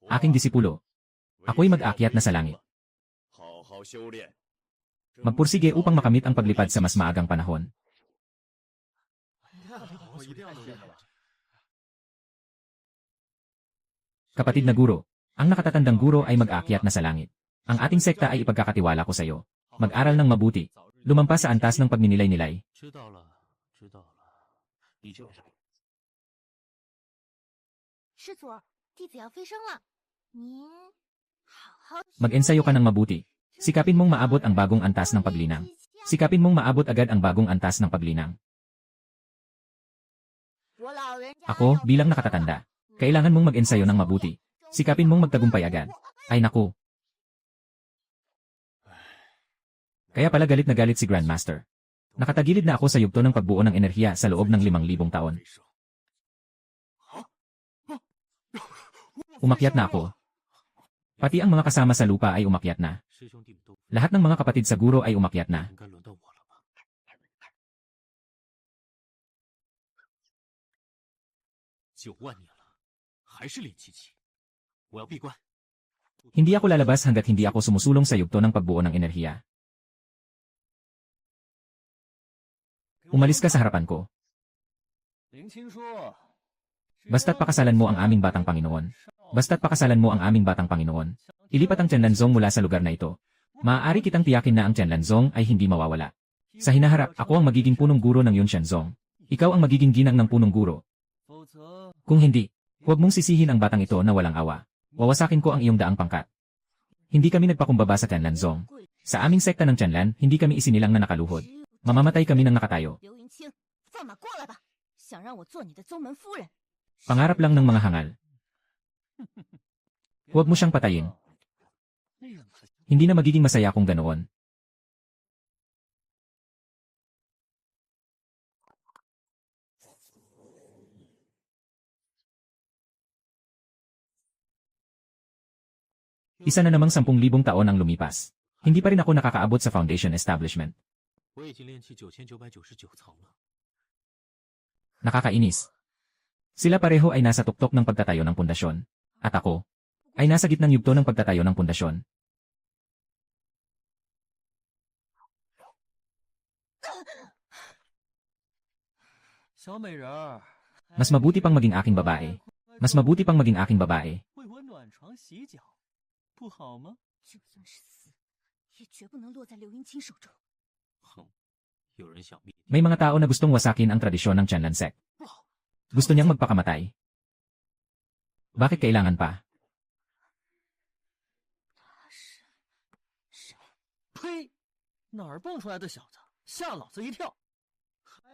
Aking disipulo. Ako'y mag-aakyat na sa langit. Magpursige upang makamit ang paglipad sa mas maagang panahon. Kapatid na guro, ang nakatatandang guro ay mag-aakyat na sa langit. Ang ating sekta ay ipagkakatiwala ko sa iyo. Mag-aral ng mabuti. Lumampas sa antas ng pagninilay-nilay. Mag-ensayo ka ng mabuti. Sikapin mong maabot ang bagong antas ng paglinang. Sikapin mong maabot agad ang bagong antas ng paglinang. Ako, bilang nakatatanda, kailangan mong mag-ensayo ng mabuti. Sikapin mong magtagumpay agad. Ay naku. Kaya pala galit na galit si Grandmaster. Nakatagilid na ako sa yugto ng pagbuo ng enerhiya sa loob ng 5,000 taon. Umakyat na ako. Pati ang mga kasama sa lupa ay umakyat na. Lahat ng mga kapatid sa guro ay umakyat na. Hindi ako lalabas hanggat hindi ako sumusulong sa yugto ng pagbuo ng enerhiya. Umalis ka sa harapan ko. Basta't pakasalan mo ang aming batang Panginoon. Basta't pakasalan mo ang aming batang Panginoon. Ilipat ang Tianlanzong mula sa lugar na ito. Maaari kitang tiyakin na ang Tianlanzong ay hindi mawawala. Sa hinaharap, ako ang magiging punong guro ng Yunshanzong. Ikaw ang magiging ginang ng punong guro. Kung hindi, huwag mong sisihin ang batang ito na walang awa. Wawasakin ko ang iyong daang pangkat. Hindi kami nagpakumbaba sa Tianlanzong. Sa aming sekta ng Tianlan, hindi kami isinilang na nakaluhod. Mamamatay kami ng nakatayo. Pangarap lang ng mga hangal. Huwag mo siyang patayin. Hindi na magiging masaya kung ganoon. Isa na namang 10,000 taon ang lumipas. Hindi pa rin ako nakakaabot sa foundation establishment. Nakakainis. Sila pareho ay nasa tuktok ng pagtatayo ng pundasyon. At ako ay nasa gitnang yugto ng pagtatayo ng pundasyon. Mas mabuti pang maging aking babae. Mas mabuti pang maging aking babae. May mga tao na gustong wasakin ang tradisyon ng Tianlan sect. Gusto niyang magpakamatay. Bakit kailangan pa?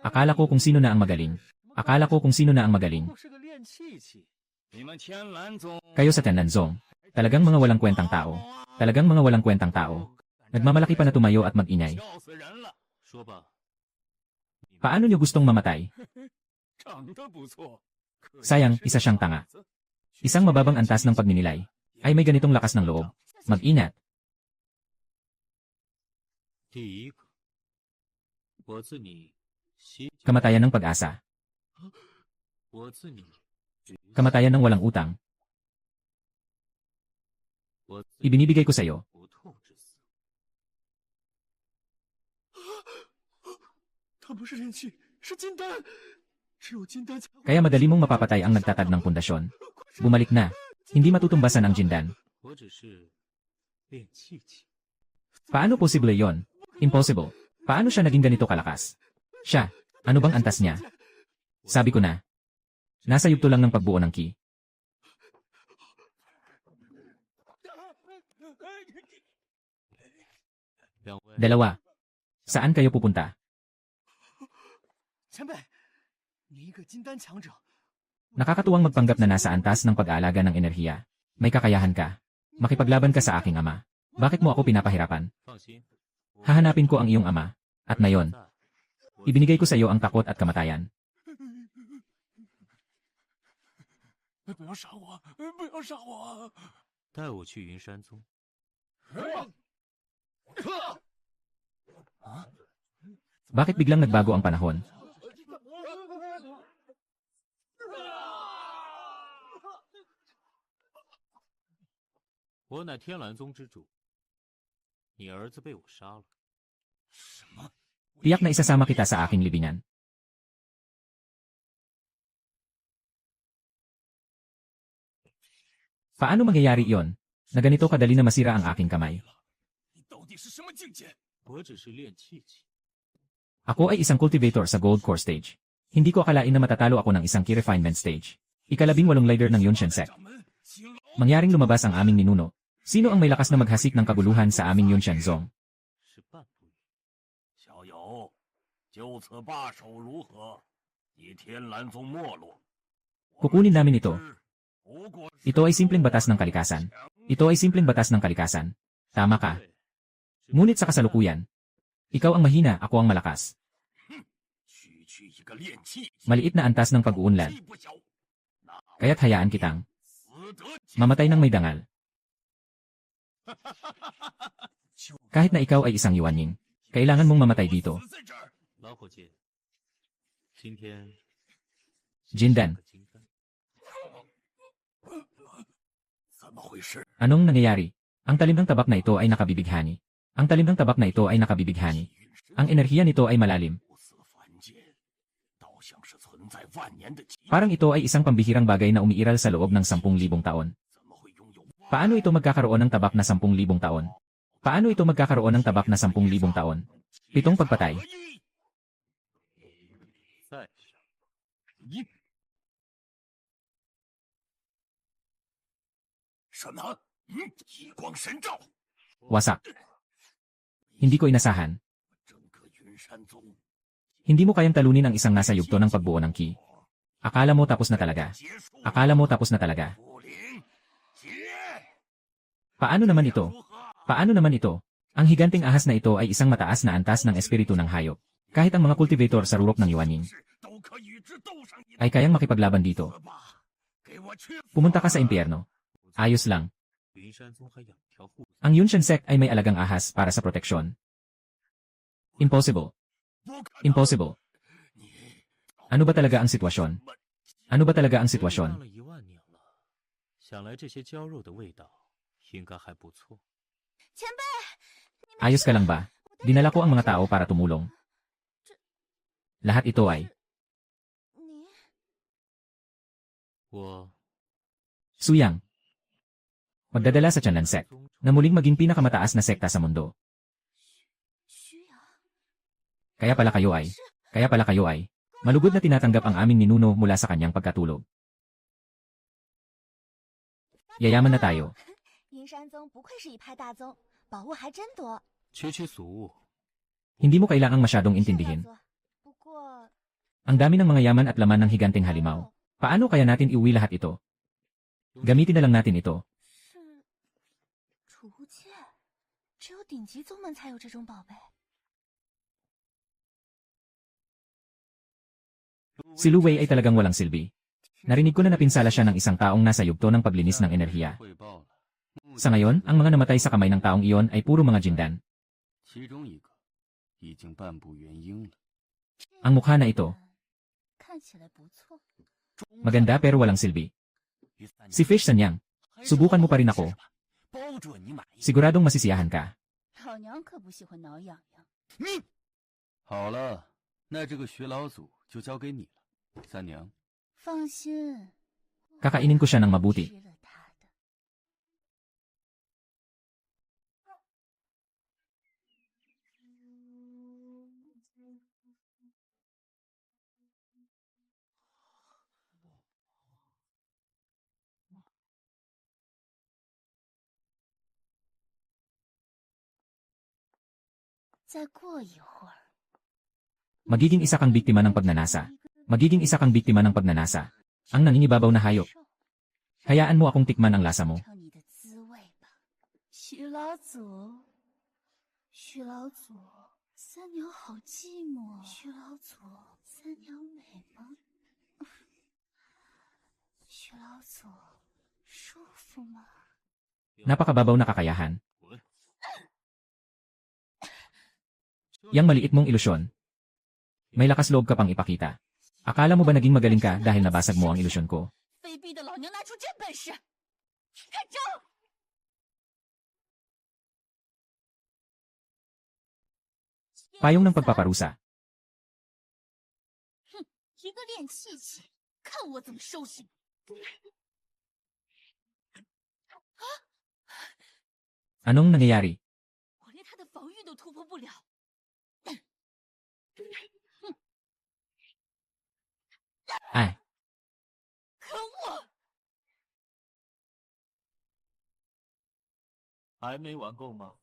Akala ko kung sino na ang magaling. Akala ko kung sino na ang magaling. Kayo sa Tianlanzong. Talagang mga walang kwentang tao. Talagang mga walang kwentang tao. Nagmamalaki pa na tumayo at mag-ingay. Paano niyo gustong mamatay? Sayang, isa siyang tanga. Isang mababang antas ng pagninilay. Ay may ganitong lakas ng loob. Mag-ingat. Kamatayan ng pag-asa. Kamatayan ng walang utang. Ibinibigay ko sa iyo. Kaya madali mong mapapatay ang nagtatag ng pundasyon. Bumalik na. Hindi matutumbasan ang Jindan. Paano posible yon? Impossible. Paano siya naging ganito kalakas? Siya, ano bang antas niya? Sabi ko na. Nasa yugto lang ng pagbuo ng ki. Dalawa. Saan kayo pupunta? Nakakatuwang magpanggap na nasa antas ng pag-aalaga ng enerhiya. May kakayahan ka. Makipaglaban ka sa aking ama. Bakit mo ako pinapahirapan? Hahanapin ko ang iyong ama. At ngayon, ibinigay ko sa iyo ang takot at kamatayan. Bakit biglang nagbago ang panahon? 我乃天蓝宗之主，你儿子被我杀了。 Tiyak na isasama kita sa aking libingan. Paano mangyayari iyon? Na ganito kadali na masira ang aking kamay. 你到底是什么境界？ 我只是练气气， Ako ay isang cultivator sa Gold Core Stage. Hindi ko akalain na matatalo ako ng isang Key Refinement Stage. Ika-18 leader ng Yunshan Sect. 掌门，请老 Mangyaring lumabas ang aming ninuno. Sino ang may lakas na maghasik ng kaguluhan sa aming Yunshan Zong? 是半步语。 小友，就此罢手如何？你天蓝宗没落， Kukunin namin ito. 不过 Ito ay simpleng batas ng kalikasan. Ito ay simpleng batas ng kalikasan. Tama ka. 对， Ngunit sa kasalukuyan, ikaw ang mahina, ako ang malakas. 区区一个练气， Maliit na antas ng pag-uunlad. 气不小，那 Kaya't hayaan kitang 死得 mamatay ng may dangal. Kahit na ikaw ay isang yuanying, kailangan mong mamatay dito. 死在这儿。 老伙计，今天 Jindan, 个金丹， 怎么回事？ anong nangyayari? Ang talim ng tabak na ito ay nakabibighani. Ang talim ng tabak na ito ay nakabibighani. Ang enerhiya nito ay malalim. 不死凡间，倒像是存在万年的奇， Parang ito ay isang pambihirang bagay na umiiral sa loob ng 10,000 taon. 怎么会拥有？ Paano ito magkakaroon ng tabak na 10,000 taon? Paano ito magkakaroon ng tabak na 10,000 taon? 7 pagpatay. 再上 一，什么？一光神照， Wasak. Hindi ko inasahan. 整个云山宗 Hindi mo kayang talunin ang isang nasa yugto ng pagbuo ng ki. Akala mo tapos na talaga. 结束， Akala mo tapos na talaga. 武林结， Paano naman ito? 如何？ Paano naman ito? Ang higanting ahas na ito ay isang mataas na antas ng espiritu ng hayop. Kahit ang mga cultivator sa rurok ng yuanying 都可与之斗上一 ay kayang makipaglaban dito. 次吧。给我去！ Pumunta ka sa impyerno. Ayos lang. 云山宗还养条护 Ang Yunshan Sect ay may alagang ahas para sa proteksyon. Impossible. 不可能！ Impossible. 你 Ano ba talaga ang sitwasyon? Ano ba talaga ang 当 sitwasyon? 了1万年了，想来这些焦肉的味道应该还不错。 前辈， Ayos ka lang ba? Dinala ko ang mga tao para tumulong. Lahat ito ay 你 我 Suyang. Magdadala sa Tianlan Sect na muling maging pinakamataas na sekta sa mundo. 需要 Kaya pala kayo ay malugod na tinatanggap ang aming ninuno mula sa kanyang pagkatulog. Yayaman na tayo. 阴山宗不愧是一派大宗，宝物还真多。区区俗物， Hindi mo kailangang masyadong 是大 intindihin. 宗，不过 Ang dami ng mga yaman at laman ng higanting halimaw. Paano kaya natin iuwi lahat ito? Gamitin na lang natin ito. 是储物戒，只有顶级宗门才有这种宝贝。 Si Lu Wei ay talagang walang silbi. Narinig ko na napinsala siya ng isang taong nasa yugto ng paglinis ng enerhiya. 汇报了， Sa ngayon, ang mga namatay sa kamay ng taong iyon ay puro mga jindan. 其中一个已经半步元婴了。 Ang mukha na ito, 看起来不错。 maganda pero walang silbi. Si Fish Sanyang, subukan mo pa rin ako. 包准你满意。 Siguradong masisiyahan ka. 老娘可不喜欢挠痒痒。好了，那这个徐老祖就交给你了，三娘。 放心， Kakainin ko siya ng mabuti. 吃了他的。 再过一会儿， Magiging isa kang biktima ng pagnanasa. Magiging isa kang biktima ng pagnanasa. Ang nangingibabaw na hayop. Hayaan mo akong tikman ang lasa mo. 尝你的滋味吧，徐老祖。徐老祖，三娘好寂寞。徐老祖，三娘美吗？徐老祖，舒服吗？ Napakababaw na kakayahan. Yang maliit mong ilusyon. May lakas loob ka pang ipakita. Akala mo ba naging magaling ka dahil nabasag mo ang ilusyon ko? 卑鄙的老娘拿出真本事，开招！ Payong ng pagpaparusa. 一个练气器，看我怎么收拾你！ Anong nangyayari? 我连他的防御都突破不了。 Ay, 可恶！ 还没玩够吗？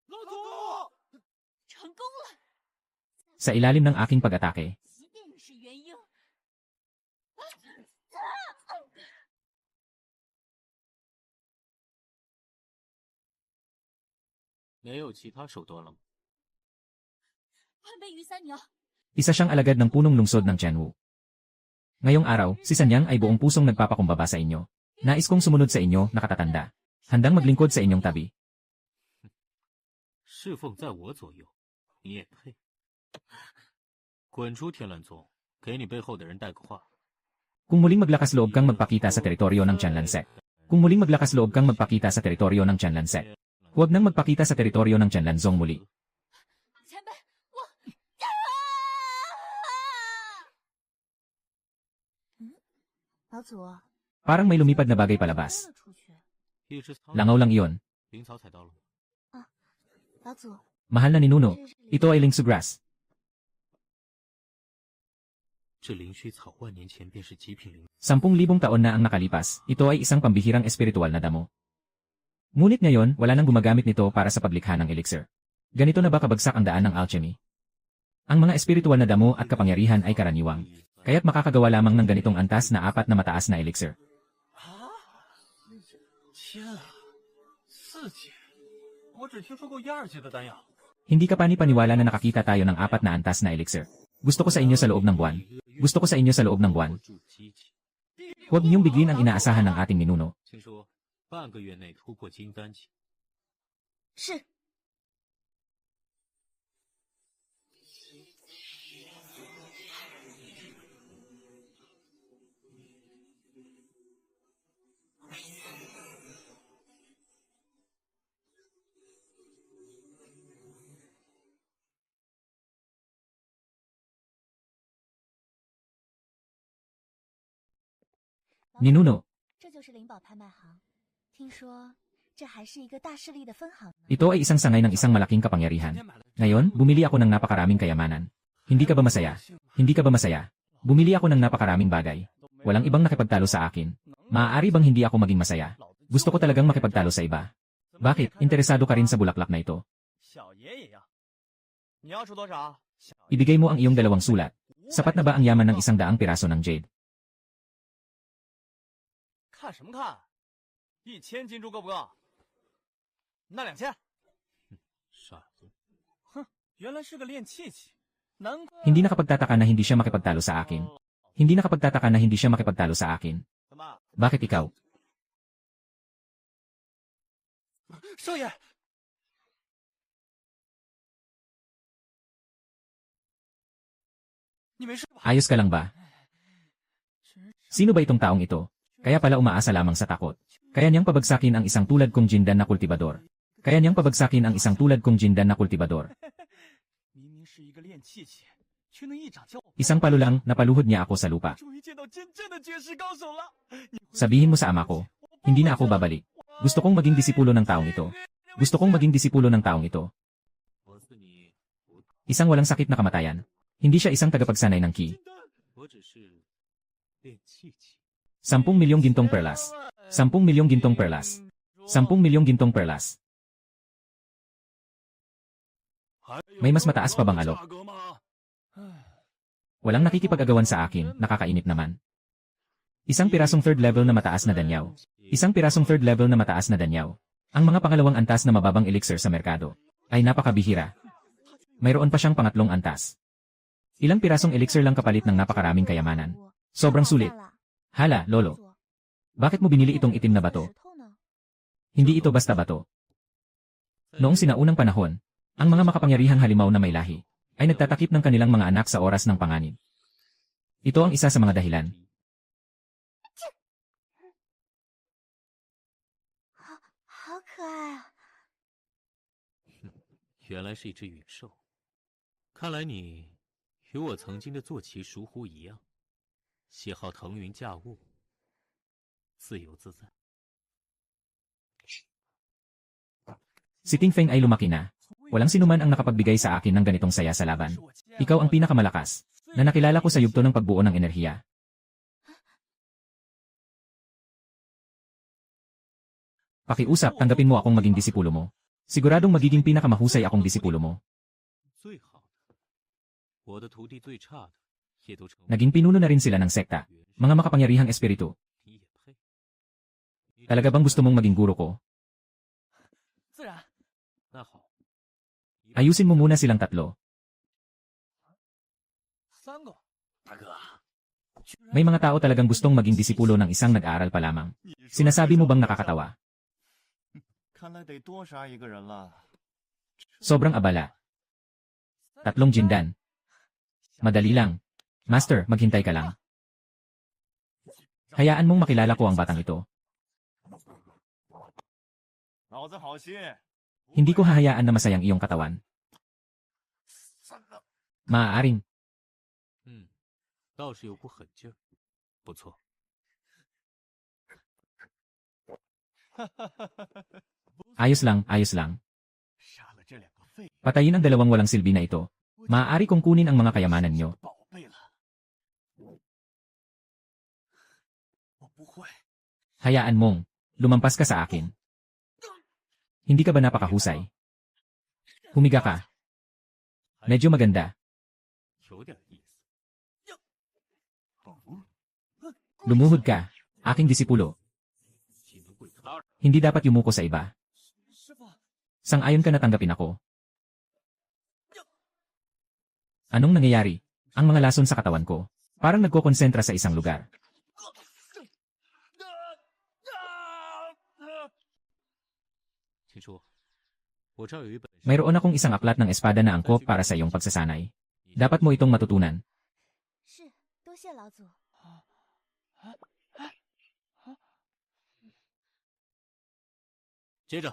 老祖， 成功了， sa ilalim ng aking pag-atake. 即便你是元婴， 没有其他手段了吗？ 万倍于三娘， Isa siyang alagad ng punong lungsod ng Tianwu. Ngayong araw, si Sanyang ay buong pusong nagpapakumbaba sa inyo. Nais kong sumunod sa inyo, nakatatanda. Handang maglingkod sa inyong tabi. 侍奉在我左右，你也配？滚出天蓝宗，给你背后的人带个话。 Kung muling maglakas loob kang magpakita sa teritoryo ng Tianlan Sect. Kung muling maglakas loob kang magpakita sa teritoryo ng Tianlan Sect. Huwag nang magpakita sa teritoryo ng Tianlan Zong muli. 前辈，我……老祖， Parang may lumipad na bagay palabas. 了出去。 一只苍 Langaw lang iyon. 灵草采到了吗？ 老祖， Mahal na ninuno. Ito ay Lingsu Grass. 这灵须草万年前便是极品灵， 10,000 taon na ang nakalipas. Ito ay isang pambihirang espiritual na damo. Ngunit ngayon, wala nang gumagamit nito para sa paglikha ng elixir. Ganito na ba kabagsak ang daan ng alchemy? Ang mga espiritual na damo at kapangyarihan ay karaniwang. Kaya't makakagawa lamang ng ganitong antas na 4 na mataas na elixir. 天啊，4阶，我只听说过1、2阶的丹药。 Hindi ka panipaniwala na nakakita tayo ng 4 na antas na elixir. Gusto ko sa inyo sa loob ng buwan. Gusto ko sa inyo sa loob ng buwan. 助机器。 Huwag niyong biglin ang inaasahan ng ating ninuno. 听说半个月内突破金丹期， 是 Ninuno, 这就是灵宝拍卖行。听说这还是一个大势力的分行呢。 ito ay isang sangay ng isang malaking kapangyarihan. Ngayon, bumili ako ng napakaraming kayamanan. Hindi ka ba masaya? Hindi ka ba masaya? Bumili ako ng napakaraming bagay. Walang ibang nakipagtalo sa akin. Maaari bang hindi ako maging masaya? Gusto ko talagang makipagtalo sa iba. Bakit? Interesado ka rin sa bulaklak na ito? 小爷爷呀，你要出多少？ Ibigay mo ang iyong 2 sulat. Sapat na ba ang yaman ng 100 piraso ng jade? 看什么看？1000金珠够不够？那2000。 傻子。 原来是个炼气器，难怪。 Hindi nakapagtataka na hindi siya makipagtalo sa akin. Hindi nakapagtataka na hindi siya makipagtalo sa akin. 怎么， Bakit ikaw? 少爷？ 你没事吧？ Ayos ka lang ba? Sino ba itong taong ito? Kaya pala umaasa lamang sa takot. Kaya niyang pabagsakin ang isang tulad kong Jindan na kultibador. Kaya niyang pabagsakin ang isang tulad kong Jindan na kultibador. 明明是一个炼气器，却能一掌教我。 Isang palo lang, napaluhod niya ako sa lupa. 终于见到真正的绝世高手了。 Sabihin mo sa ama ko, hindi na ako babalik. Gusto kong maging disipulo ng taong ito. Gusto kong maging disipulo ng taong ito. 我是你， Isang walang sakit na kamatayan. Hindi siya isang tagapagsanay ng ki. 我只是炼气器。 10 milyong gintong perlas. 10 milyong gintong perlas. 10 milyong gintong perlas. May mas mataas pa bang alok? Walang nakikipag-agawan sa akin, nakakainip naman. Isang pirasong 3rd level na mataas na danyaw. Isang pirasong 3rd level na mataas na danyaw. Ang mga pangalawang antas na mababang elixir sa merkado ay napakabihira. Mayroon pa siyang pangatlong antas. Ilang pirasong elixir lang kapalit ng napakaraming kayamanan. Sobrang sulit. Hala, lolo. Bakit mo binili itong itim na bato? Hindi ito basta bato. Noong sinaunang panahon, ang mga makapangyarihang halimaw na may lahi ay nagtatakip ng kanilang mga anak sa oras ng panganib. Ito ang isa sa mga dahilan. 原来是一只陨兽。看来你与我曾经的坐骑熟狐一样，喜好腾云驾雾，自由自在。 Si Ting Feng ay lumaki na. Walang sinuman ang nakapagbigay sa akin ng ganitong saya sa laban. Ikaw ang pinakamalakas na nakilala ko sa yugto ng pagbuo ng enerhiya. Pakiusap, tanggapin mo akong maging disipulo mo. Siguradong magiging pinakamahusay akong disipulo mo. 最好的，我的徒弟最差的，也都成为 Naging pinuno na rin sila ng sekta. Mga makapangyarihang espiritu. 你也配。 Talaga bang gusto mong maging guro ko? 自然。那好， Ayusin mo muna silang tatlo. 三个。大哥， May mga tao talagang gustong maging disipulo ng isang nag-aaral pa lamang. Sinasabi mo bang nakakatawa? 看来得多杀一个人了。 Sobrang abala. 3 jindan. Madali lang. Master, maghintay ka lang. Hayaan mong makilala ko ang batang ito. 老子好心， Hindi ko hahayaan na masayang iyong katawan. Maaaring. 嗯，倒是有股狠劲儿，不错。 Ayos lang, ayos lang. 杀了这两个废 Patayin ang dalawang walang silbi na ito. Maaari kong kunin ang mga kayamanan nyo. 宝贝了。我不会， Hayaan mong. Lumampas ka sa akin. Hindi ka ba napakahusay? Humiga ka. Medyo maganda. 有点意思。 Lumuhod ka. Aking disipulo. 岂能跪他人？ Hindi dapat yumuko sa iba. 师傅， Sang-ayon ka na tanggapin ako. Anong nangyayari? Ang mga lason sa katawan ko. Parang nagkokonsentra sa isang lugar. 请说，我这儿有一本。 Mayroon akong isang aklat ng espada na angkop para sa iyong pagsasanay. Dapat mo itong matutunan. 是，多谢老祖。 接着，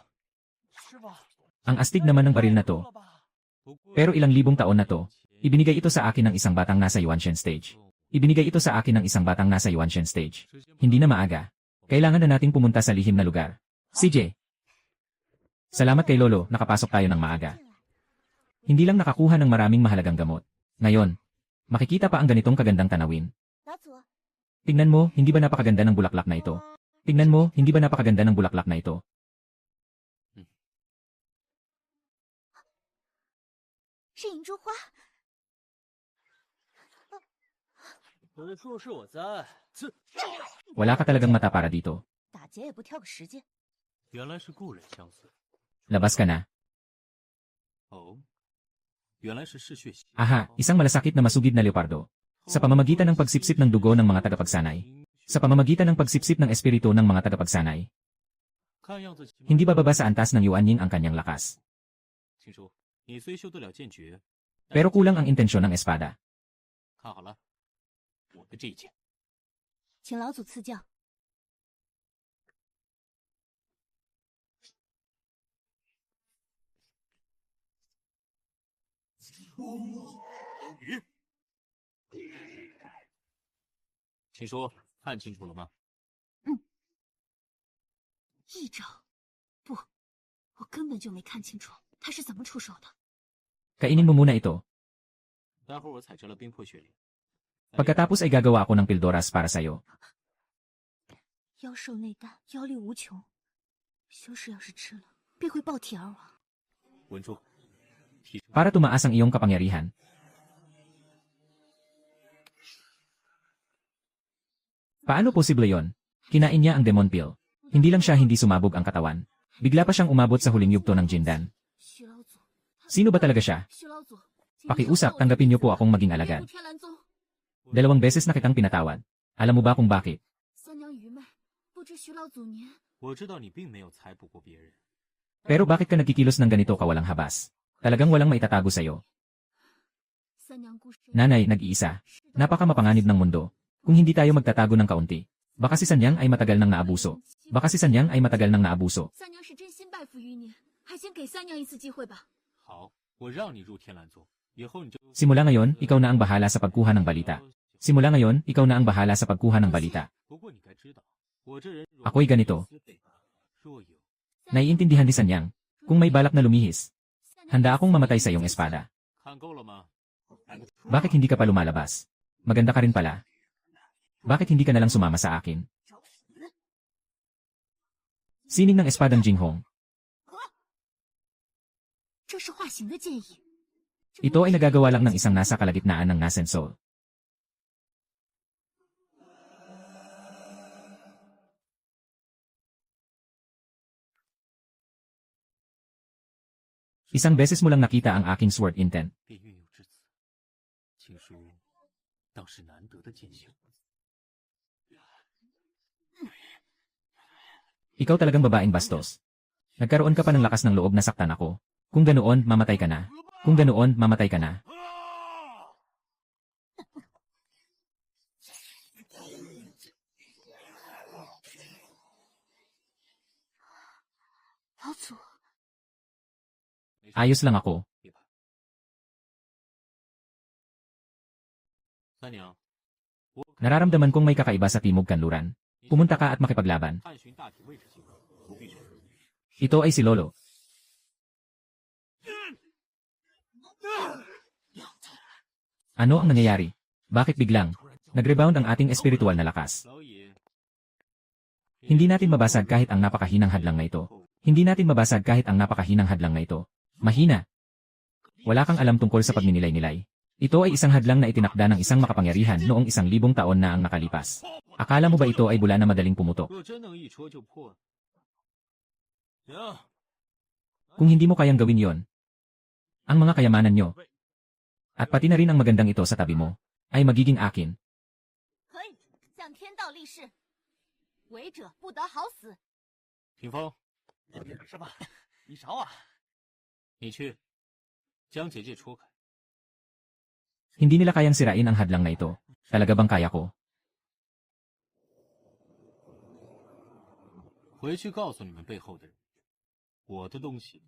师傅， Ang astig naman ng baril na to. 了吧？ Pero ilang libong taon na to. Ibinigay ito sa akin ng isang batang nasa Yuanshen stage. Ibinigay ito sa akin ng isang batang nasa Yuanshen stage. Hindi na maaga. Kailangan na nating pumunta sa lihim na lugar. CJ. Salamat kay Lolo, nakapasok tayo ng maaga. Hindi lang nakakuha ng maraming mahalagang gamot. Ngayon, makikita pa ang ganitong kagandang tanawin. 老祖， Tingnan mo, hindi ba napakaganda ng bulaklak na ito? Tingnan mo, hindi ba napakaganda ng bulaklak na ito? 是银珠花。 我的术是我在。 Wala ka talagang mata para dito. 打劫也不挑个时间。 原来是故人相随。 Labas ka na. 哦，原来是嗜血邪。 Aha, isang malasakit na masugid na leopardo. Sa pamamagitan ng pagsipsip ng dugo ng mga tagapagsanay. Sa pamamagitan ng pagsipsip ng espiritu ng mga tagapagsanay. 看样子， Hindi bababa sa antas ng Yuanying ang kanyang lakas. 听说你虽修得了剑诀， Pero kulang ang intensyon ng espada. 看好了，我的这一剑。 请老祖赐教。 请说，看清楚了吗？一招，不，我根本就没看清楚他是怎么出手的。 Kainin mo muna ito. 待会儿我采摘了冰魄雪莲。 Pagkatapos ay gagawa ako ng pildoras para sa'yo. 妖兽内丹，妖力无穷，修士要是吃了，必会爆体而亡。 稳住，提升。 Para tumaas ang iyong kapangyarihan. Paano posible yon? Kinain niya ang demon pill. Hindi lang siya hindi sumabog ang katawan. Bigla pa siyang umabot sa huling yugto ng Jindan. 徐老祖， Sino ba talaga siya? 徐老祖， Pakiusap, tanggapin niyo po akong maging alagad. 天蓝宗， 2 beses na kitang pinatawad. Alam mo ba kung bakit? 三娘愚昧，不知徐老祖您。 我知道你并没有采捕过别人， Pero bakit ka nagkikilos ng ganito kawalang habas? Talagang walang maitatago sa'yo. 三娘孤身， Nanay, nag-iisa. Napaka mapanganib ng mundo. Kung hindi tayo magtatago ng kaunti. Baka si Sanyang ay matagal nang naabuso. Baka si Sanyang ay matagal nang naabuso. 三娘是真心拜服于你，还请给三娘一次机会吧。好，我让你入天蓝宗，以后你就 Simula ngayon, ikaw na ang bahala sa pagkuha ng balita. Simula ngayon, ikaw na ang bahala sa pagkuha ng balita. 不过你该知道，我这人 Ako'y ganito. 若有 Naiintindihan ni Sanyang. Kung may balak na lumihis, handa akong mamatay sa iyong espada. 看够了吗？ Bakit hindi ka pa lumalabas? Maganda ka rin pala. Bakit hindi ka nalang sumama sa akin? Sining ng espadang Jinghong. 这是化形的建议。 Ito ay nagagawa lang ng isang nasa kalagitnaan ng Nascent Soul. Isang beses mo lang nakita ang aking sword intent. 便运用至此，请恕当时难得的见笑。 Ikaw talagang babaeng bastos. Nagkaroon ka pa ng lakas ng loob na saktan ako. Kung ganoon, mamatay ka na. Kung ganoon, mamatay ka na. 老祖， Ayos lang ako. 别怕，三娘， Nararamdaman kong may kakaiba sa Timog Kanluran. Pumunta ka at makipaglaban. 探寻大体位置即可，不必全身。 Ito ay si Lolo. Ano ang nangyayari? Bakit biglang nag-rebound ang ating espiritual na lakas? 老爷， Hindi natin mabasag kahit ang napakahinang hadlang na ito. Hindi natin mabasag kahit ang napakahinang hadlang na ito. Mahina. Wala kang alam tungkol sa pagninilay-nilay. Ito ay isang hadlang na itinakda ng isang makapangyarihan noong 1,000 taon na ang nakalipas. Akala mo ba ito ay bula na madaling pumutok? 若真能一戳就破， 行， Kung hindi mo kayang gawin yon, ang mga kayamanan nyo, at pati na rin ang magandang ito sa tabi mo, ay magiging akin. 可以向天道立誓，违者不得好死。 霆锋， 师傅，你找我。 你去将结界戳开。 Hindi nila kayang sirain ang hadlang na ito. Talaga bang kaya ko? 回去告诉你们背后的人，我的东西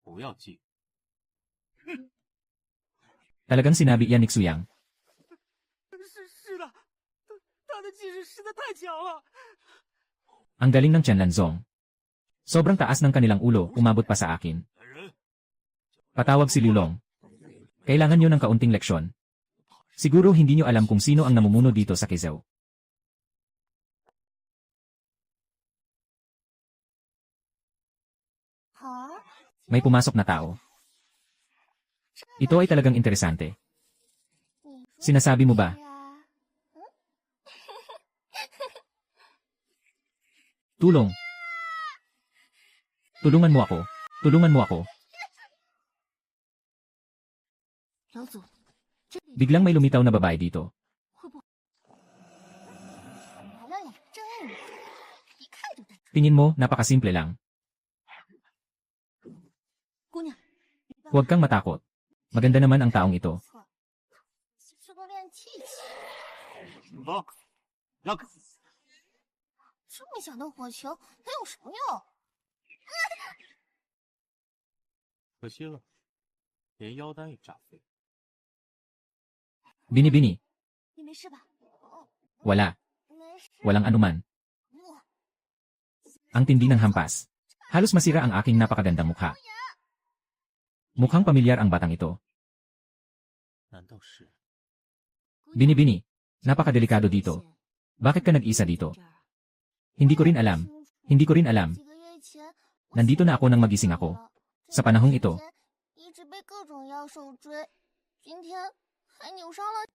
不要借。 Talagang sinabi yan ni Xuyang. 是的，他的气势实在太强了。 Ang galing ng Tianlanzong. Sobrang taas ng kanilang ulo, umabot pa sa akin. 来人， Patawag si Liulong. Kailangan nyo ng kaunting leksyon. Siguro hindi nyo alam kung sino ang namumuno dito sa Quezao. 好， May pumasok na tao. Ito ay talagang interesante. Sinasabi mo ba? Tulong. Tulungan mo ako. Tulungan mo ako. 老祖，这里 Biglang may lumitaw na babae dito. 会不来了呀？真爱你，一看就带。 Tingin mo, napakasimple lang. 姑娘， Huwag kang matakot. Maganda naman ang taong ito. 不错，是个练气气。走，让开。这么小的火球能有什么用？可惜了，连妖丹也炸飞。 Binibini. 你没事吧？ Wala. 没事。 Walang anuman. Ang tindi ng hampas. Halos masira ang aking napakagandang mukha. Mukhang pamilyar ang batang ito. 难道是？ Binibini. Napakadelikado dito. Bakit ka nag-isa dito? Hindi ko rin alam. Hindi ko rin alam. Nandito na ako nang magising ako. Sa panahong ito, 一直被各种妖兽追，今天还扭伤了。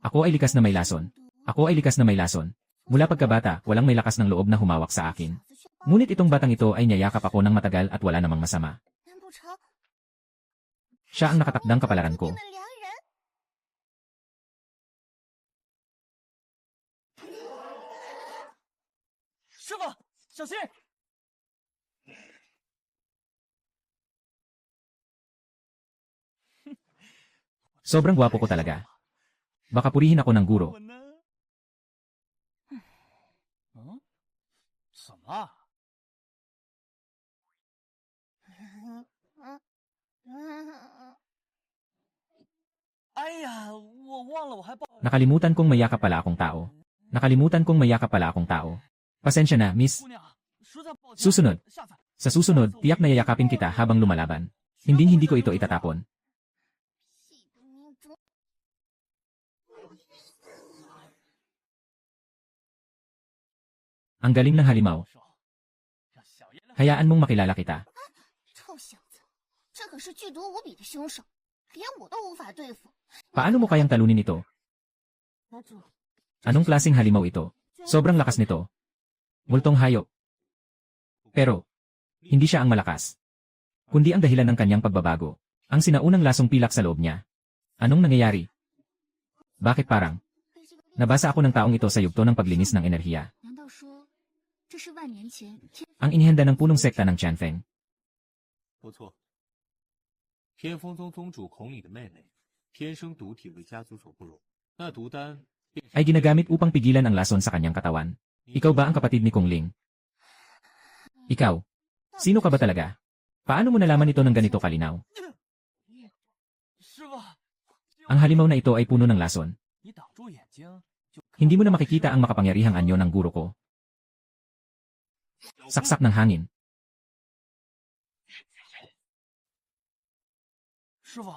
ako ay likas na may lason. Ako ay likas na may lason. Mula pagkabata, walang may lakas ng loob na humawak sa akin. Ngunit itong batang ito ay niyayakap ako ng matagal at wala namang masama. 难不成 Siya ang nakatakdang kapalaran ko. 你们良人？ 师傅，小心！ Sobrang gwapo ko talaga. Baka purihin ako ng guro. 我呢？嗯，怎么？哎呀，我忘了我还抱。 Nakalimutan kong mayakap pala akong tao. Nakalimutan kong mayakap pala akong tao. Pasensya na, miss. 姑娘，实在抱歉。 Susunod. 下次。 Sa susunod, tiyak na yayakapin kita habang lumalaban. Hindi ko ito itatapon. Ang galing ng halimaw. 让小爷来。 Hayaan mong makilala kita. 臭小子，这可是剧毒无比的凶手，连我都无法对付。 Paano mo kayang talunin ito? 拿住， Anong klaseng halimaw ito? Sobrang lakas nito. Multong hayop. Pero, hindi siya ang malakas. Kundi ang dahilan ng kanyang pagbabago. Ang sinaunang lasong pilak sa loob niya. Anong nangyayari? Bakit parang? Nabasa ako ng taong ito sa yugto ng paglinis ng enerhiya. 难道说这是万年前天 Ang inihanda ng punong sekta ng Tianfeng. 不错，天风宗宗主孔里的妹妹，天生毒体为家族所不容。那毒丹便是 Ay ginagamit upang pigilan ang lason sa kanyang katawan. Ikaw ba ang kapatid ni Kong Ling? Ikaw? Sino ka ba talaga? Paano mo nalaman ito ng ganito kalinaw? 师傅， Ang halimaw na ito ay puno ng lason. 你挡住眼睛就。 Hindi mo na makikita ang makapangyarihang anyo ng guro ko. Saksak ng hangin. 师傅，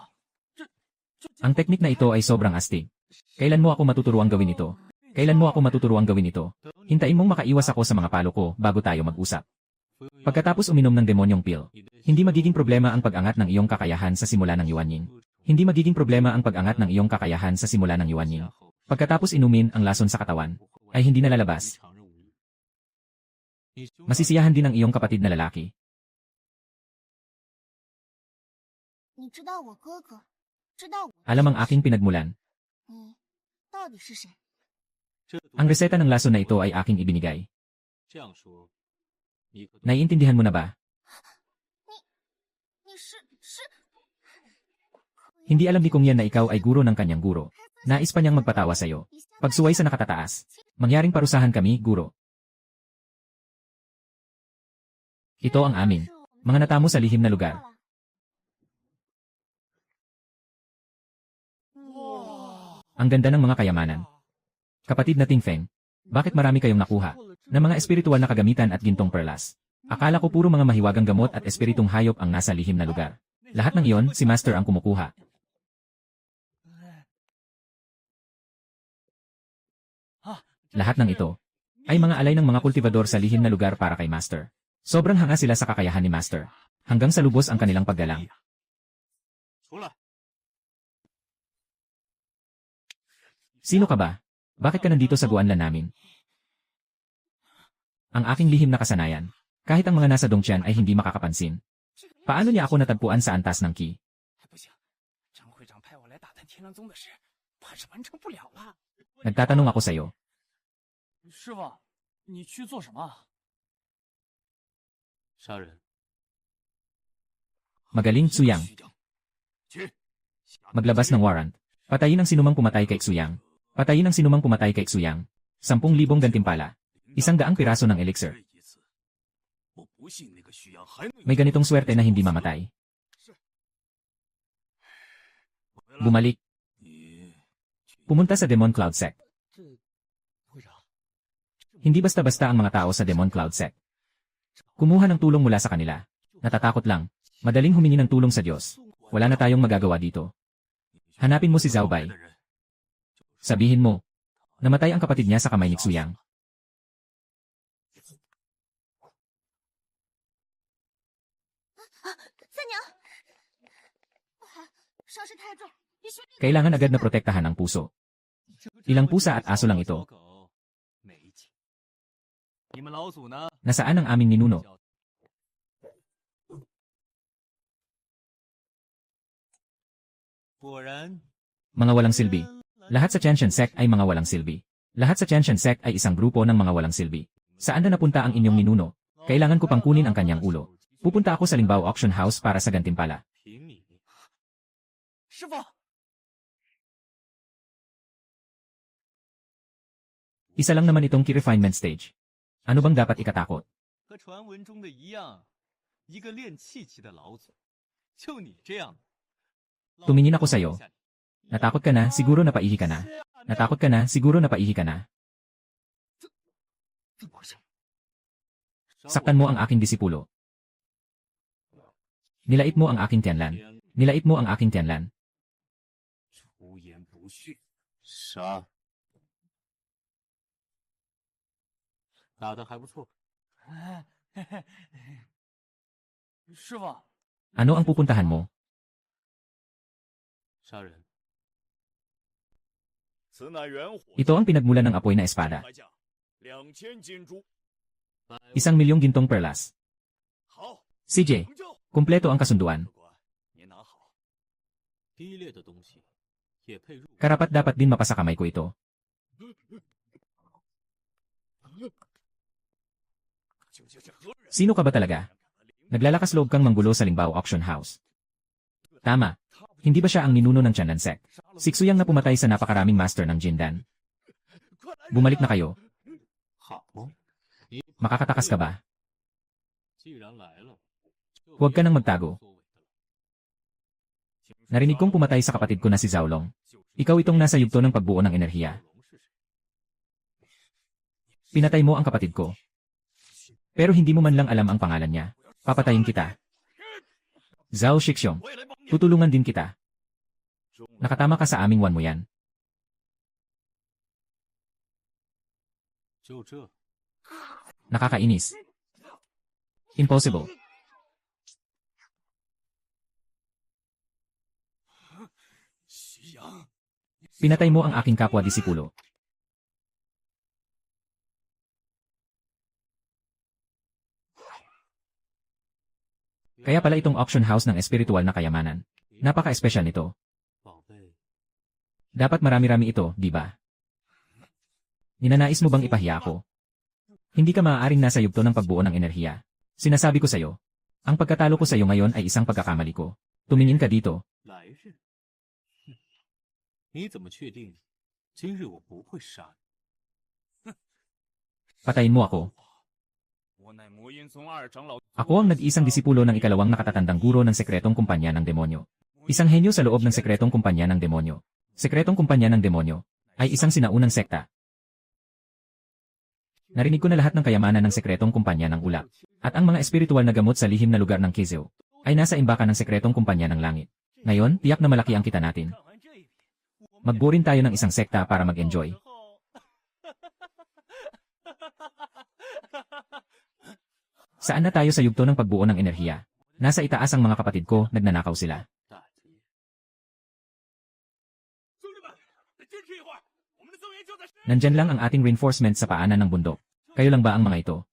这 Ang teknik na ito ay sobrang astig. Kailan mo ako matuturuang gawin ito? Kailan mo ako matuturuang gawin ito? Hintayin mong makaiwas ako sa mga palo ko bago tayo mag-usap. Pagkatapos uminom ng demonyong pill, hindi magiging problema ang pag-angat ng iyong kakayahan sa simula ng Yuanying. Hindi magiging problema ang pag-angat ng iyong kakayahan sa simula ng Yuanying. Pagkatapos inumin ang lason sa katawan, ay hindi na lalabas. Masisiyahan din ang iyong kapatid na lalaki. 你知道我哥哥，知道我， Alam ang aking pinagmulan. 你到底是谁？ Ang reseta ng lason na ito ay aking ibinigay. 这样说，你可懂 Naiintindihan mo na ba? 你是。 Hindi alam ni Kong Yan na ikaw ay guro ng kanyang guro. Nais pa niyang magpatawa sa'yo. Pagsuway sa nakatataas. Mangyaring parusahan kami, guro. Ito ang amin. Mga natamo sa lihim na lugar. Ang ganda ng mga kayamanan. Kapatid na Ting Feng, bakit marami kayong nakuha ng mga espiritual na kagamitan at gintong perlas? Akala ko puro mga mahiwagang gamot at espiritong hayop ang nasa lihim na lugar. Lahat ng iyon, si Master ang kumukuha. Lahat ng ito ay mga alay ng mga kultivador sa lihim na lugar para kay Master. Sobrang hanga sila sa kakayahan ni Master. Hanggang sa lubos ang kanilang paggalang. 出来！ Sino ka ba? Bakit ka nandito sa Guanlan namin? Ang aking lihim na kasanayan. Kahit ang mga nasa Dongtian ay hindi makakapansin. Paano niya ako natagpuan sa antas ng Qi? 还不行，张会长派我来打探天狼宗的事，怕是完成不了了。 Nagtatanong ako sa'yo. 师傅，你去做什么？ 杀人， Magaling, Suyang. 去， Maglabas ng warrant. Patayin ang sinumang pumatay kay Suyang. Patayin ang sinumang pumatay kay Suyang. 10,000 gantimpala. 100 piraso ng elixir. 这一次，我不信那个徐阳还能有 May ganitong swerte na hindi mamatay. 回来。 Bumalik. 你 Pumunta sa Demon Cloud Sect. 这会长， Hindi basta-basta ang mga tao sa Demon Cloud Sect. Kumuha ng tulong mula sa kanila. Natatakot lang. Madaling humingi ng tulong sa Diyos. Wala na tayong magagawa dito. Hanapin mo si Zhao Bai. Sabihin mo, namatay ang kapatid niya sa kamay ni Xuyang. 三娘，不好，伤势太重，必须 Kailangan agad na protektahan ang puso. Ilang pusa at aso lang ito. 没劲。你们老祖呢？ Nasaan ang aming ninuno? 果然， Mga walang silbi. Lahat sa Tianshan Sect ay mga walang silbi. Lahat sa Tianshan Sect ay isang grupo ng mga walang silbi. Saan na napunta ang inyong ninuno? Kailangan ko pang kunin ang kanyang ulo. Pupunta ako sa Lingbao Auction House para sa gantimpala. 凭你，师傅， Isa lang naman itong key refinement stage. Ano bang dapat ikatakot? 和传闻中的一样，一个练气气的老祖，就你这样的。 Tumingin ako sa'yo. Natakot ka na, siguro napaihi ka na. Natakot ka na, siguro napaihi ka na. 怎么回事？ Saktan mo ang aking disipulo. Nilait mo ang aking tiyanlan. Nilait mo ang aking tiyanlan. 出言不逊，杀！ 打得还不错。 师傅， Ano ang pupuntahan mo? 杀人， 此乃元火 Ito ang pinagmulan ng apoy na espada. 牌价2000金珠。 1,000,000 gintong perlas. 好， CJ, 成交。 kumpleto ang kasunduan. 客官，您拿好。低劣的东西也配入？ Karapat dapat din mapasa kamay ko ito. 究竟是何人？ Sino ka ba talaga? Naglalakas loob kang manggulo sa Lingbao Auction House. Tama. Hindi ba siya ang ninuno ng Tianlan Sect? Siksuyang na pumatay sa napakaraming master ng Jindan. Bumalik na kayo. 好，你 Makakatakas ka ba? 既然来了，就 Huwag ka nang 别 magtago. 所谓的了。 Narinig kong pumatay sa kapatid ko na si Zaolong. Ikaw itong nasa yugto ng pagbuo ng enerhiya. 龙是谁？ Pinatay mo ang kapatid ko. Pero hindi mo man lang alam ang pangalan niya. Papatayin kita. Zhao Shixiong, 我也来帮你。 tutulungan din kita. Nakatama ka sa aming wan mo yan. 就这， Nakakainis. Impossible. 徐阳， Pinatay mo ang aking kapwa-disipulo. Kaya pala itong auction house ng espiritual na kayamanan. Napaka-espesyal nito. 宝贝， Dapat marami-rami ito, di ba? Ninanais mo bang ipahiya ako? Hindi ka maaaring nasa yugto ng pagbuo ng enerhiya. Sinasabi ko sa'yo. Ang pagkatalo ko sa'yo ngayon ay isang pagkakamali ko. Tumingin ka dito. 来日，哼，你怎么确定今日我不会杀你？ Patayin mo ako. 我乃魔音宗二长老。 Ako ang nag-iisang disipulo ng ikalawang nakatatandang guro ng sekretong kumpanya ng demonyo. Isang henyo sa loob ng sekretong kumpanya ng demonyo. Sekretong kumpanya ng demonyo ay isang sinaunang sekta. Narinig ko na lahat ng kayamanan ng sekretong kumpanya ng ulap. At ang mga espiritual na gamot sa lihim na lugar ng Kizeo ay nasa imbakan ng sekretong kumpanya ng langit. Ngayon, tiyak na malaki ang kita natin. 看完这一笔，我们 Magburin tayo ng isang sekta para mag-enjoy. 之后 Saan na tayo sa yugto ng pagbuo ng enerhiya? Nasa itaas ang mga kapatid ko, nagnanakaw sila. 大姐，兄弟们，坚持一会儿，我们的增援就在身。 Nandyan lang ang ating reinforcement sa paanan ng bundok. Kayo lang ba ang mga ito?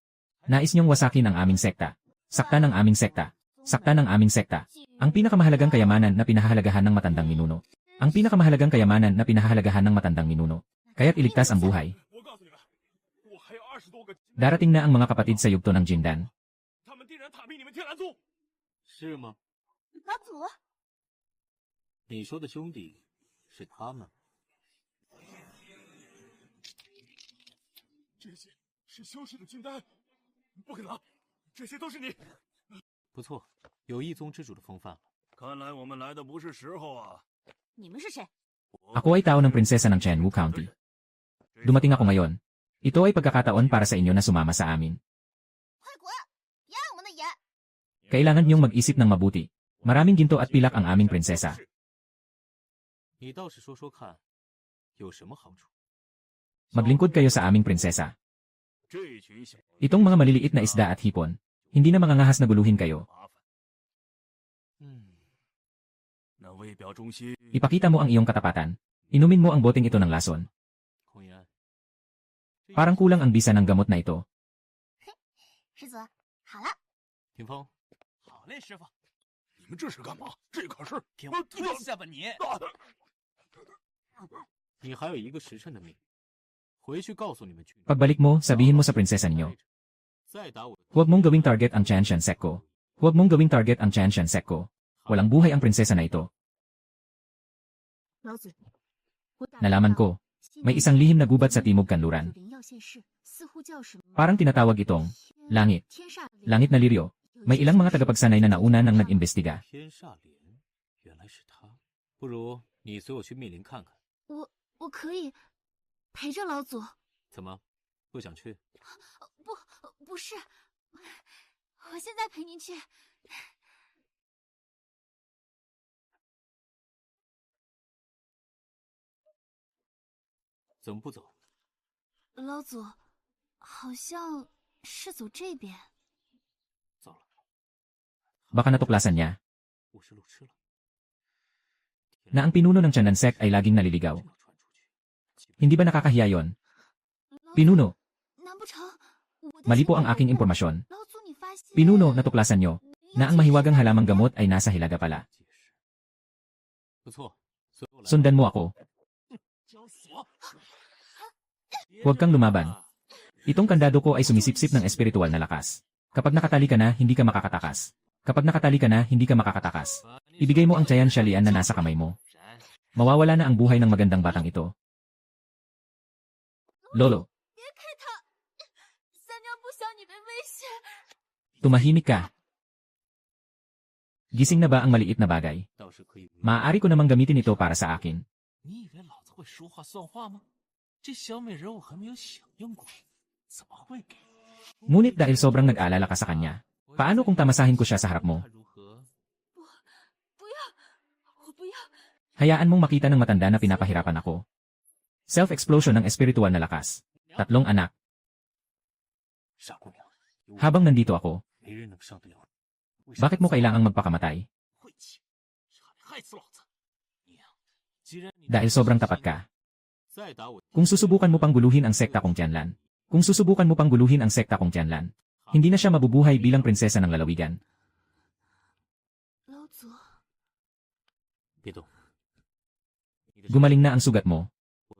Nais niyong wasakin ang aming sekta. Saktan ang aming sekta. Saktan ang aming sekta. Ang pinakamahalagang kayamanan na pinahahalagahan ng matandang ninuno. Ang pinakamahalagang kayamanan na pinahahalagahan ng matandang ninuno. Kaya't iligtas ang buhay. 我告诉你们，我还有20多个， Darating na ang mga kapatid sa yugto ng Jindan. 他们定然踏平你们天蓝宗。是吗？老祖，你说的兄弟是他们？ 这些是修士的清单，不可能，这些都是你。不错，有一宗之主的风范了。看来我们来的不是时候啊！你们是谁？ Ako ay tao ng prinsesa ng Chenwu County. Dumating ako ngayon. Ito ay pagkakataon para sa inyo na sumama sa amin. 快滚！别碍我们的眼！ Kailangan niyong mag-isip ng mabuti. Maraming ginto at pilak ang aming prinsesa. 你倒是说说看，有什么好处？ Maglingkod kayo sa aming prinsesa. 这群小 Itong mga maliliit na isda at hipon, hindi na mangangahas na guluhin kayo. 麻烦，嗯，那为表忠心， Ipakita mo ang iyong katapatan. Inumin mo ang boteng ito ng lason. 孔岩， Parang kulang ang bisa ng gamot na ito. 师祖，好了，霆锋，好嘞，师傅，你们这是干嘛？这可是给我蹲下吧你！你还有一个时辰的命，回去告诉你们军人， Pagbalik mo, sabihin mo sa prinsesa ninyo. 再打我的 Huwag mong gawing target ang Chanshan Sect ko. Huwag mong gawing target ang Chanshan Sect ko. Walang buhay ang prinsesa na ito. 老祖，我打 Nalaman ko, may isang lihim na gubat sa Timog Kanluran. 灵药现世，似乎 Parang tinatawag itong langit. Langit na liryo. May ilang mga tagapagsanay na nauna nang nag-imbestiga. 天煞莲，原来是他。不如你随我去密林看看，我可以陪着老祖。怎么不想去？不是，我现在陪您去。怎么不走？老祖，好像是走这边。糟了， Baka natuklasan niya 我是路痴了。 na ang pinuno ng Tianlansek ay laging naliligaw. 这个传出去， Hindi ba nakakahiya yon? Pinuno, 难不成我的 mali po 心 ang aking impormasyon. 老祖，你发现 Pinuno, natuklasan nyo na ang mahiwagang halamang gamot ay nasa Hilaga pala. 解释。不错，随我来。 Sundan mo ako. 交死我！ Huwag kang lumaban. Itong kandado ko ay sumisipsip ng espiritual na lakas. Kapag nakatali ka na, hindi ka makakatakas. Kapag nakatali ka na, hindi ka makakatakas. Ibigay mo ang Tian Shalian na nasa kamay mo. Mawawala na ang buhay ng magandang batang ito. Lolo, 三娘不想你被威胁。 tumahimik ka. Gising na ba ang maliit na bagay? 倒是可以。 Maaari ko namang gamitin ito para sa akin. 你以为老子会说话算话吗？这小美人我还没有享用过，怎么会给？ Ngunit dahil sobrang nag-aalala ka sa kanya, paano kung tamasahin ko siya sa harap mo? 他如何？我不要。 Hayaan mong makita ng matanda na pinapahirapan ako. Self-explosion ng espiritual na lakas. 3 anak. 傻姑娘，有我 Habang nandito ako, 没人能伤得了你。为什么 bakit mo kailangang magpakamatay? 晦气，差点害死老子！娘的，既然你 Dahil sobrang tapat ka. 再打我， Kung susubukan mo pang guluhin ang sekta kong Tianlan, kung susubukan mo pang guluhin ang sekta kong Tianlan, hindi na siya mabubuhay bilang prinsesa ng lalawigan. 老祖，别动。 Gumaling na ang sugat mo.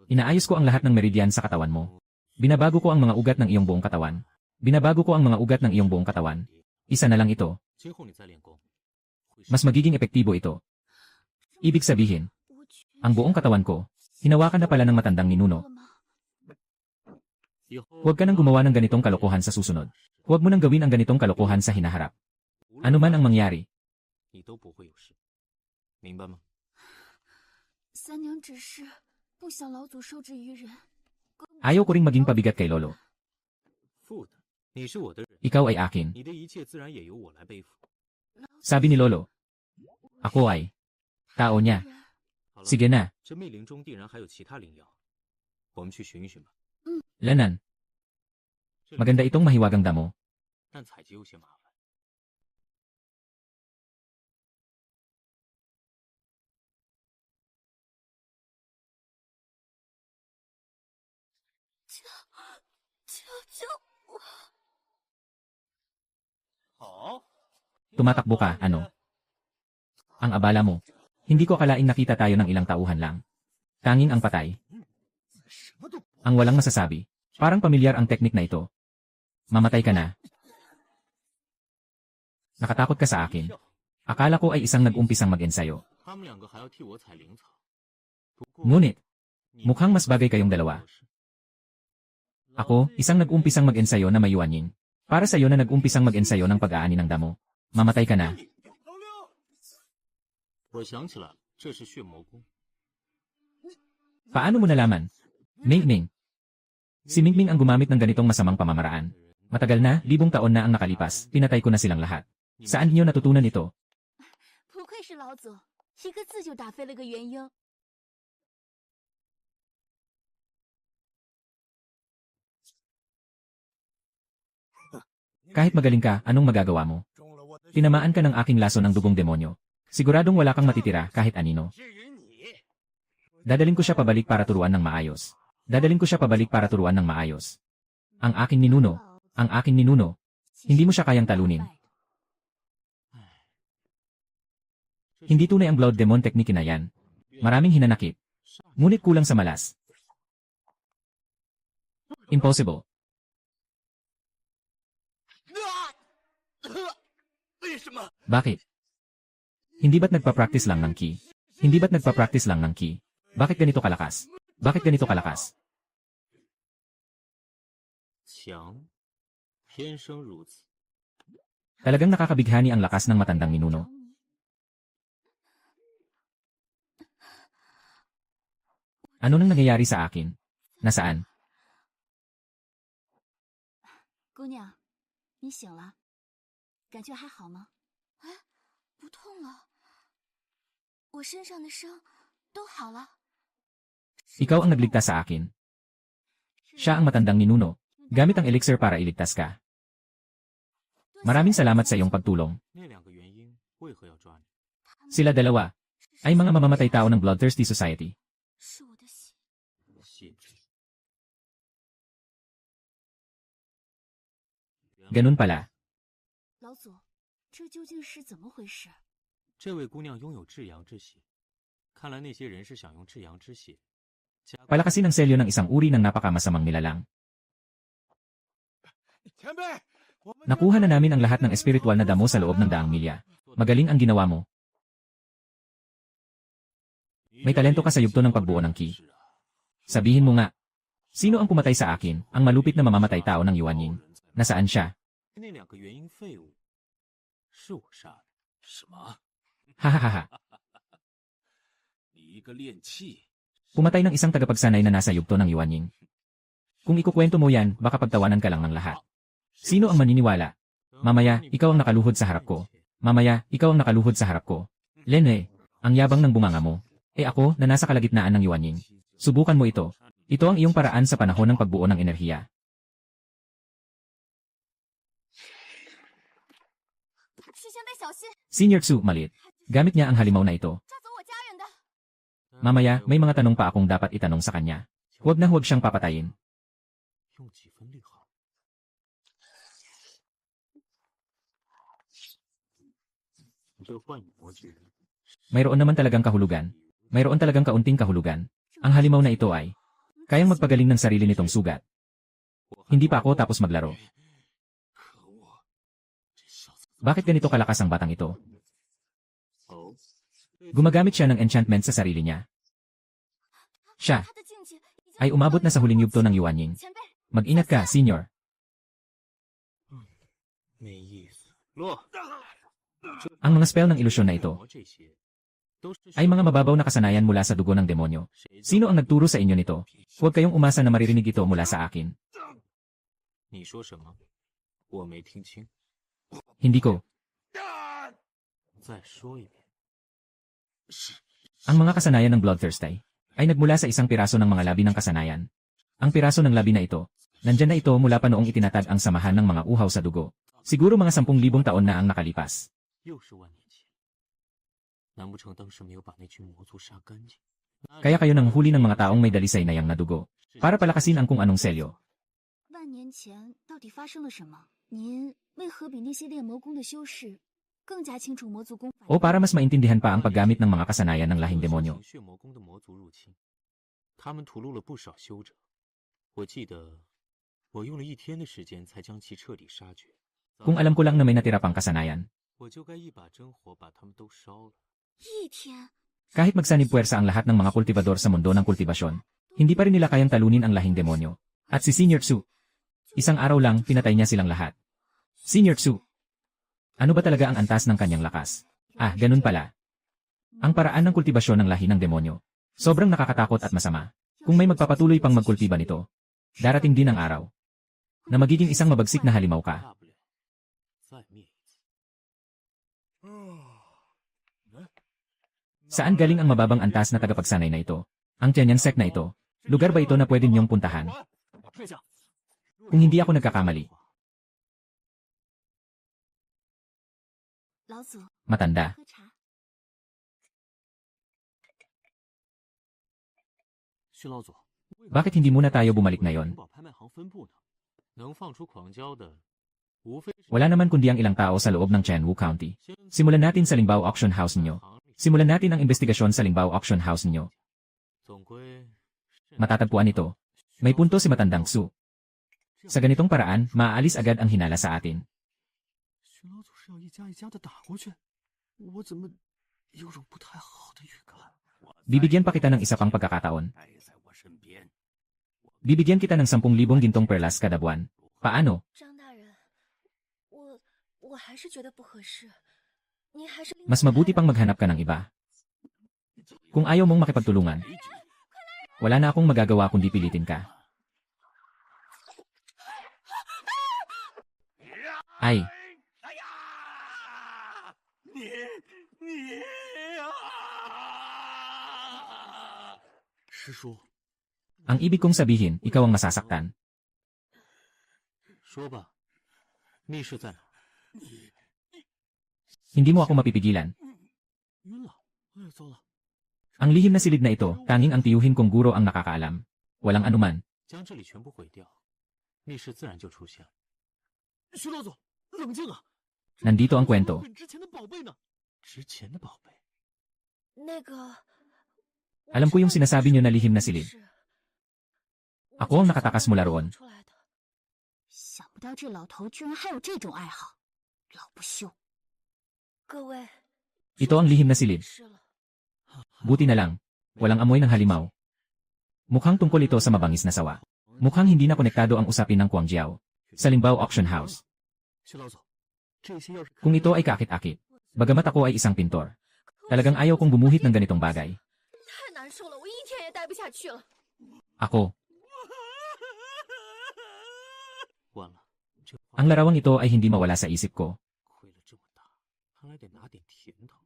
Inaayos ko ang lahat ng meridian sa katawan mo. Binabago ko ang mga ugat ng iyong buong katawan. Binabago ko ang mga ugat ng iyong buong katawan. Isa na lang ito. 今后你再练功，会 Mas magiging epektibo ito. Ibig sabihin, 我去 ang buong katawan ko, hinawakan na pala ng matandang ninuno. 了吗？以后 Huwag ka nang gumawa ng ganitong kalokohan sa susunod. Huwag mo nang gawin ang ganitong kalokohan sa hinaharap. Ano man ang mangyari, 你都不会有事，明白吗？三娘只是不想老祖受制于人。 ayaw ko ring maging pabigat kay Lolo. 负的，你是我的人， Ikaw ay akin. 你的一切自然也由我来背负。 Sabi ni Lolo. Ako ay tao niya. 好了， Sige na, 这密林中定然还有其他灵药，我们去寻一寻吧。 Lanan. 这里 Maganda itong mahiwagang damo. 但采集有些麻烦。 求求我！ 好， Tumatakbo ka, ano? Ang abala mo. Hindi ko akalaing nakita tayo ng ilang tauhan lang. Tanging ang patay. 什么都不 Ang walang masasabi. Parang pamilyar ang teknik na ito. Mamatay ka na. Nakatakot ka sa akin. Akala ko ay isang nag-umpisang mag-ensayo. 他们两个还要替我采灵草。不过 Ngunit, 你 mukhang mas bagay kayong dalawa. 老 Ako, 子 isang nag-umpisang mag-ensayo na mayuanin. Para sa'yo na nag-umpisang mag-ensayo ng pag-aani ng damo. Mamatay ka na. 老六，我想起来了，这是血魔功。 Paano mo nalaman? Mingming. Si Mingming ang gumamit ng ganitong masamang pamamaraan. Matagal na, 1000 taon na ang nakalipas, pinatay ko na silang lahat. Saan niyo natutunan ito? 不愧是老祖，一个字就打飞了个元婴。 Kahit magaling ka, anong magagawa mo? 中了我的 Tinamaan ka ng aking laso ng dugong demonyo. Siguradong wala kang matitira kahit anino. 至于你， Dadalhin ko siya pabalik para turuan ng maayos. Dadalhin ko siya pabalik para turuan ng maayos. Ang aking ninuno, ang aking ninuno, hindi mo siya kayang talunin. Hindi tunay ang blood demon technique na yan. Maraming hinanakit. Ngunit kulang sa malas. Impossible. 为什么？ Bakit? Hindi ba't nagpa-practice lang ng ki? Hindi ba't nagpa-practice lang ng ki? Bakit ganito kalakas? Bakit ganito kalakas? 强，天生如此。 Talagang nakakabighani ang lakas ng matandang ninuno. Ano nang nangyayari sa akin? Nasaan? 姑娘，你醒了，感觉还好吗？哎，不痛了，我身上的伤都好了。 Ikaw ang nagligtas sa akin. Siya ang matandang ninuno. Gamit ang elixir para iligtas ka. Maraming salamat sa iyong pagtulong. 那两个原因为何要抓你？ Sila dalawa ay mga mamamatay tao ng Bloodthirsty Society. 是我的血。血质。 Ganun pala. 老祖，这究竟是怎么回事？ 这位姑娘拥有至阳之血，看来那些人是想用至阳之血。 Palakasin ang selyo ng isang uri ng napakamasamang nilalang. 前辈，我们 Nakuha na namin ang lahat ng espiritual na damo sa loob ng daang milya. Magaling ang ginawa mo. May talento ka sa yugto ng pagbuo ng ki. Sabihin mo nga, sino ang pumatay sa akin, ang malupit na mamamatay tao ng Yuanying? Nasaan siya? 那两个原因废物，是我杀的。什么？ Hahaha. 你一个炼器， Pumatay ng isang tagapagsanay na nasa yugto ng Yuanying. Kung ikukwento mo yan, baka pagtawanan ka lang ng lahat. Sino ang maniniwala? Mamaya, ikaw ang nakaluhod sa harap ko. Mamaya, ikaw ang nakaluhod sa harap ko. Lene, ang yabang ng bunganga mo. Ako, na nasa kalagitnaan ng Yuanying. Subukan mo ito. Ito ang iyong paraan sa panahon ng pagbuo ng enerhiya. 是先辈小心， Senior Tsu, malit. Gamit niya ang halimaw na ito. 抓走我家人的。 Mamaya, may mga tanong pa akong dapat itanong sa kanya. Huwag na huwag siyang papatayin. 用几分力好。这幻影魔诀， Mayroon naman talagang kahulugan. Mayroon talagang kaunting kahulugan. Ang halimaw na ito ay kayang magpagaling ng sarili nitong sugat. Hindi pa ako tapos maglaro. 可恶！这小子 Bakit ganito kalakas ang batang ito? 哦， Gumagamit siya ng enchantment sa sarili niya. Siya 他的境界已经 ay umabot na sa huling yugto ng Yuanying. 前辈， Mag-ingat ka, senior. 没意思。落。 Ang mga spell ng ilusyon na ito 这些都是 ay mga mababaw na kasanayan mula sa dugo ng demonyo. Sino ang nagturo sa inyo nito? Huwag kayong umasa na maririnig ito mula sa akin. 你说什么？我没听清。 Hindi ko. 再说一遍。 Ang mga kasanayan ng Bloodthirsty ay nagmula sa isang piraso ng mga labi ng kasanayan. Ang piraso ng labi na ito, nandyan na ito mula pa noong itinatag ang samahan ng mga uhaw sa dugo. Siguro mga 10,000 taon na ang nakalipas. 又是万年前，难不成当时没有把那群魔族杀干净？ Kaya kayo nang huli ng mga taong may dalisay na yang na dugo para palakasin ang kung anong selyo. 万年前到底发生了什么？您为何比那些炼魔宫的修士更加清楚魔族功法？ O para mas maintindihan pa ang paggamit ng mga kasanayan ng lahing demonyo. 血魔宫的魔族入侵，他们屠戮了不少修者。我记得，我用了1天的时间才将其彻底杀绝。 Kung alam ko lang na may natira pang kasanayan. 我就该一把真火把他们都烧了。一天， Kahit magsanib puwersa ang lahat ng mga kultibador sa mundo ng kultibasyon, hindi pa rin nila kayang talunin ang lahing demonyo. At si Senior Tsu, isang araw lang pinatay niya silang lahat. Senior Tsu, ano ba talaga ang antas ng kanyang lakas? Ah, ganun pala. Ang paraan ng kultibasyon ng lahi ng demonyo, sobrang nakakatakot at masama. Kung may magpapatuloy pang magkultiba nito, darating din ang araw na magiging isang mabagsik na halimaw ka. 大不了再灭一次。 Saan galing ang mababang antas na tagapagsanay na ito? Ang Tianyang sect na ito, lugar ba ito na pwede niyong puntahan? 退下。 Kung hindi ako nagkakamali, 老祖 matanda. 喝茶。 徐老祖， Bakit hindi muna tayo bumalik ngayon? 宝拍卖行分部呢？能放出狂胶的，无非是 Wala naman kundi ang ilang tao sa loob ng Chenwu County. Simulan natin sa Lingbao Auction House niyo. Simulan natin ang investigasyon sa Lingbao Auction House niyo. 总归 Matatagpuan ito. May punto si Matandang Su. Sa ganitong paraan, maaalis agad ang hinala sa atin. 徐老祖是要一家一家的打过去，我怎么有种不太好的预感？ Bibigyan pa kita ng isa pang pagkakataon. 待在我身边， Bibigyan kita ng 10,000 gintong perlas kada buwan. Paano? 张大人，我还是觉得不合适，您还是另 Mas mabuti pang maghanap ka ng iba. Kung ayaw mong makipagtulungan, wala na akong magagawa kundi pilitin ka. Ay, 你啊！ 师叔， ang ibig kong sabihin, ikaw ang masasaktan. 说吧，密室在哪？ Hindi mo ako mapipigilan. 晕了！哎，糟了！ Ang lihim na silid na ito, tanging ang tiyuhin kong guro ang nakakaalam. Walang anuman. 将这里全部毁掉，密室自然就出现了。 徐老总，冷静啊！ Nandito ang kwento. 很值钱的宝贝呢。 值钱的宝贝，那个， Alam ko yung sinasabi niyo na lihim na silid. Ako ang nakatakas mula roon. 想不到这老头居然还有这种爱好，老不休。各位， Ito ang lihim na silid. 是了， Buti na lang. Walang amoy ng halimaw. Mukhang tungkol ito sa mabangis na sawa. Mukhang hindi na konektado ang usapin ng Guangjiao. Sa Limbao Auction House. 徐老总，这些要是 Kung ito ay kaakit-akit. Bagamat ako ay isang pintor. Talagang ayaw kong bumuhit ng ganitong bagay. 太难受了，我一天也待不下去了。 Ako, 完了，这 ang larawang ito ay hindi mawala sa isip ko. 亏了这么大，看来得拿点甜头。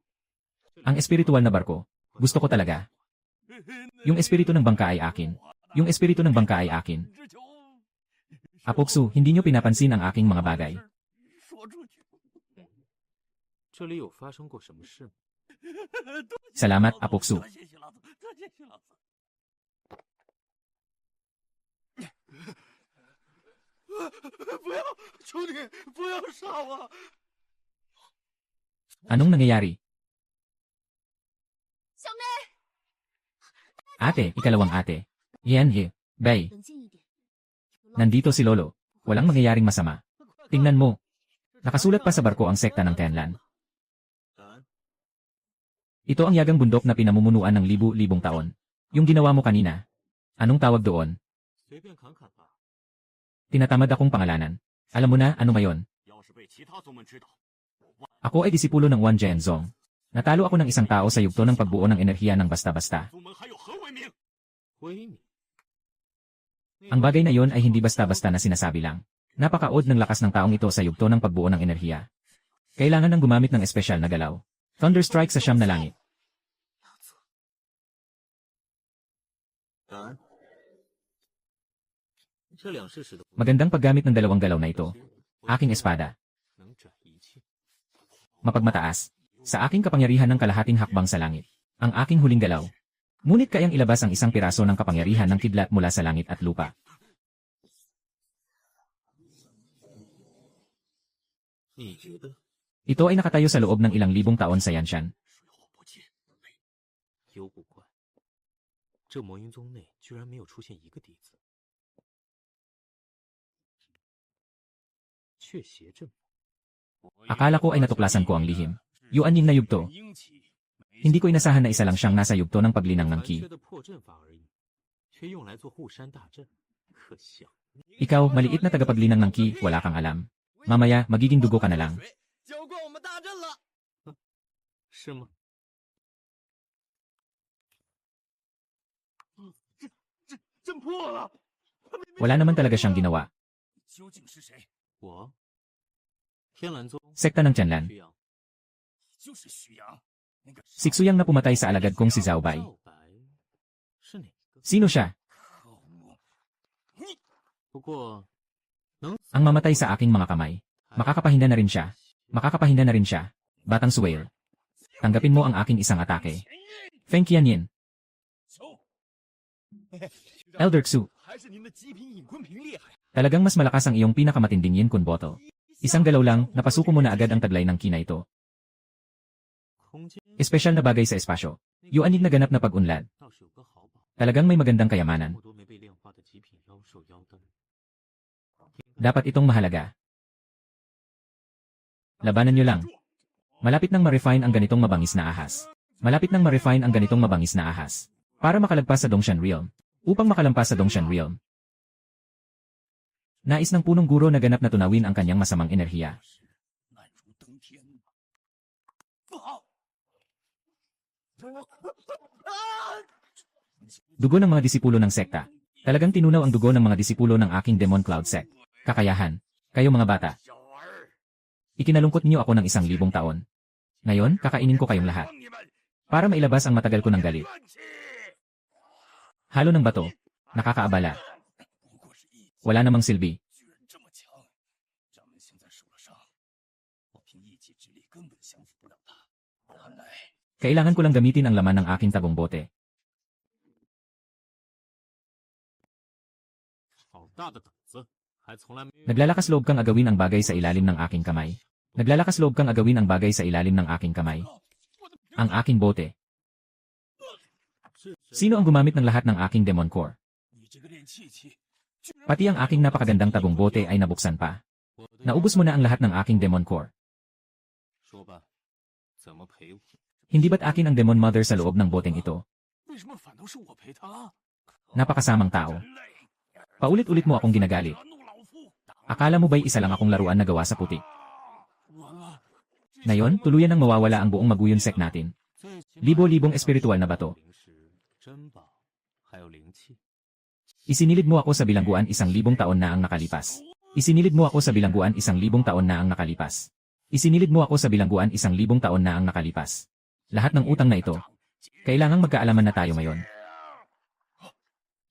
Ang espiritual na barko. Gusto ko talaga. Yung espiritu ng bangka ay akin. Yung espiritu ng bangka ay akin. Apoksu, hindi niyo pinapansin ang aking mga bagay. 说出去。这里有发生过什么事吗？ Salamat, Apoksu. 多谢徐老总，多谢徐老总。不要，求你不要杀我！ Anong nangyayari? 小妹， Ate, ikalawang ate. Yan he. Bay, 冷静一点。 nandito si Lolo. Walang mangyayaring masama. Tingnan mo. Nakasulat pa sa barko ang sekta ng Tianlan. Ito ang yagang bundok na pinamumunuan ng libu-libong taon. Yung ginawa mo kanina. Anong tawag doon? 随便砍砍吧。 Tinatamad akong pangalanan. Alam mo na, ano ngayon? 要是被其他宗门知道， Ako ay disipulo ng Wan Zhenzong. Natalo ako ng isang tao sa yugto ng pagbuo ng enerhiya ng basta-basta. 宗门还有何为名？威名。 Ang bagay na yon ay hindi basta-basta na sinasabi lang. Napakaod ng lakas ng taong ito sa yugto ng pagbuo ng enerhiya. Kailangan ng gumamit ng espesyal na galaw. Thunderstrike sa siyam na langit. 感恩。这两世史的 Magandang paggamit ng dalawang galaw na ito. Aking espada. 能斩一切。 Mapagmataas. Sa aking kapangyarihan ng kalahating hakbang sa langit. Ang aking huling galaw. Ngunit kayang ilabas ang isang piraso ng kapangyarihan ng kidlat mula sa langit at lupa. 你觉得？ Ito ay nakatayo sa loob ng ilang libong taon sa Yanshan. 水火不进，有古怪，这魔音宗内居然没有出现一个弟子。却邪阵， Akala ko ay natuklasan ko ang lihim. Yuanin na yugto. Hindi ko inasahan na isa lang siyang nasa yugto ng paglinang ng 残 ki. 缺的破阵法而已，却用来做护山大阵，可笑。 Ikaw, maliit na tagapaglinang ng ki, wala kang alam. Mamaya, magiging dugo ka na lang. 浇灌我们大阵了！是吗？阵破了。 Wala naman talaga siyang ginawa. 究竟是谁？我，天蓝宗 Sekta ng Tianlan. 徐阳，就是许阳，那个 Siksuyang na pumatay sa alagad kong si Zhao Bai. 赵白是哪个？ Sino siya? 可恶！ 不过能 Ang mamatay sa aking mga kamay. Makakapahinda na rin siya. Makakapahinda na rin siya. Batang Suwail. Tanggapin mo ang aking isang atake. Feng Qianyin. 走， Elder Xu. 还是您的极品尹坤平厉害。 Talagang mas malakas ang iyong pinakamatinding Yin Kun bottle. Isang galaw lang, napasuko mo na agad ang taglay ng ki na ito. 空间 Espesyal na bagay sa espasyo. Yuanig na ganap na pag-unlad. 倒是有个好宝， Talagang may magandang 这 kayamanan. 么多没被炼化的极品妖兽妖灯， Dapat itong mahalaga. Labanan nyo lang. Malapit nang ma-refine ang ganitong mabangis na ahas. Malapit nang ma-refine ang ganitong mabangis na ahas. Para makalagpas sa Dongshan Realm. Upang makalampas sa Dongshan Realm. Nais ng punong guro na ganap na tunawin ang kanyang masamang enerhiya. 难如登天呐！Dugo ng mga disipulo ng sekta. Talagang tinunaw ang dugo ng mga disipulo ng aking Demon Cloud Sect. Kakayahan. Kayo mga bata. 小儿， Ikinalungkot niyo ako ng 1,000 taon. Ngayon, kakainin ko kayong lahat. 你们 Para mailabas ang matagal ko ng galit. 怨气！ Halo ng bato. Nakakaabala. 不过是一 Wala namang silbi. 巨人这么强，咱们现在受了伤，我凭一己之力根本降服不了他。看来 Kailangan ko lang gamitin ang laman ng aking tagong bote. 好大的胆子，还从来没 Naglalakas loob kang agawin ang bagay sa ilalim ng aking kamay. Naglalakas loob kang agawin ang bagay sa ilalim ng aking kamay. Ang aking bote. Sino ang gumamit ng lahat ng aking Demon Core? 你这个练气气，居然 Pati ang aking napakagandang tagong bote ay nabuksan pa. Naubos mo na ang lahat ng aking Demon Core. 说吧，怎么陪我？ Hindi ba't akin ang Demon Mother sa loob ng boteng ito? 为什么反倒是我陪他？ Napakasamang tao. 人类， Paulit-ulit mo akong ginagalit. 惹怒老夫！ Akala mo ba'y isa lang akong laruan na gawa sa putik? 完了， Ngayon, tuluyan nang mawawala ang buong Maguyon Sect natin. 最起码 Libo-libong espiritual na bato. 灵石、珍宝，还有灵气。 Isinilid mo ako sa bilangguan 1,000 taon na ang nakalipas. Isinilid mo ako sa bilangguan 1,000 taon na ang nakalipas. Isinilid mo ako sa bilangguan 1,000 taon na ang nakalipas. Lahat ng utang na ito, kailangang magkaalaman na tayo ngayon.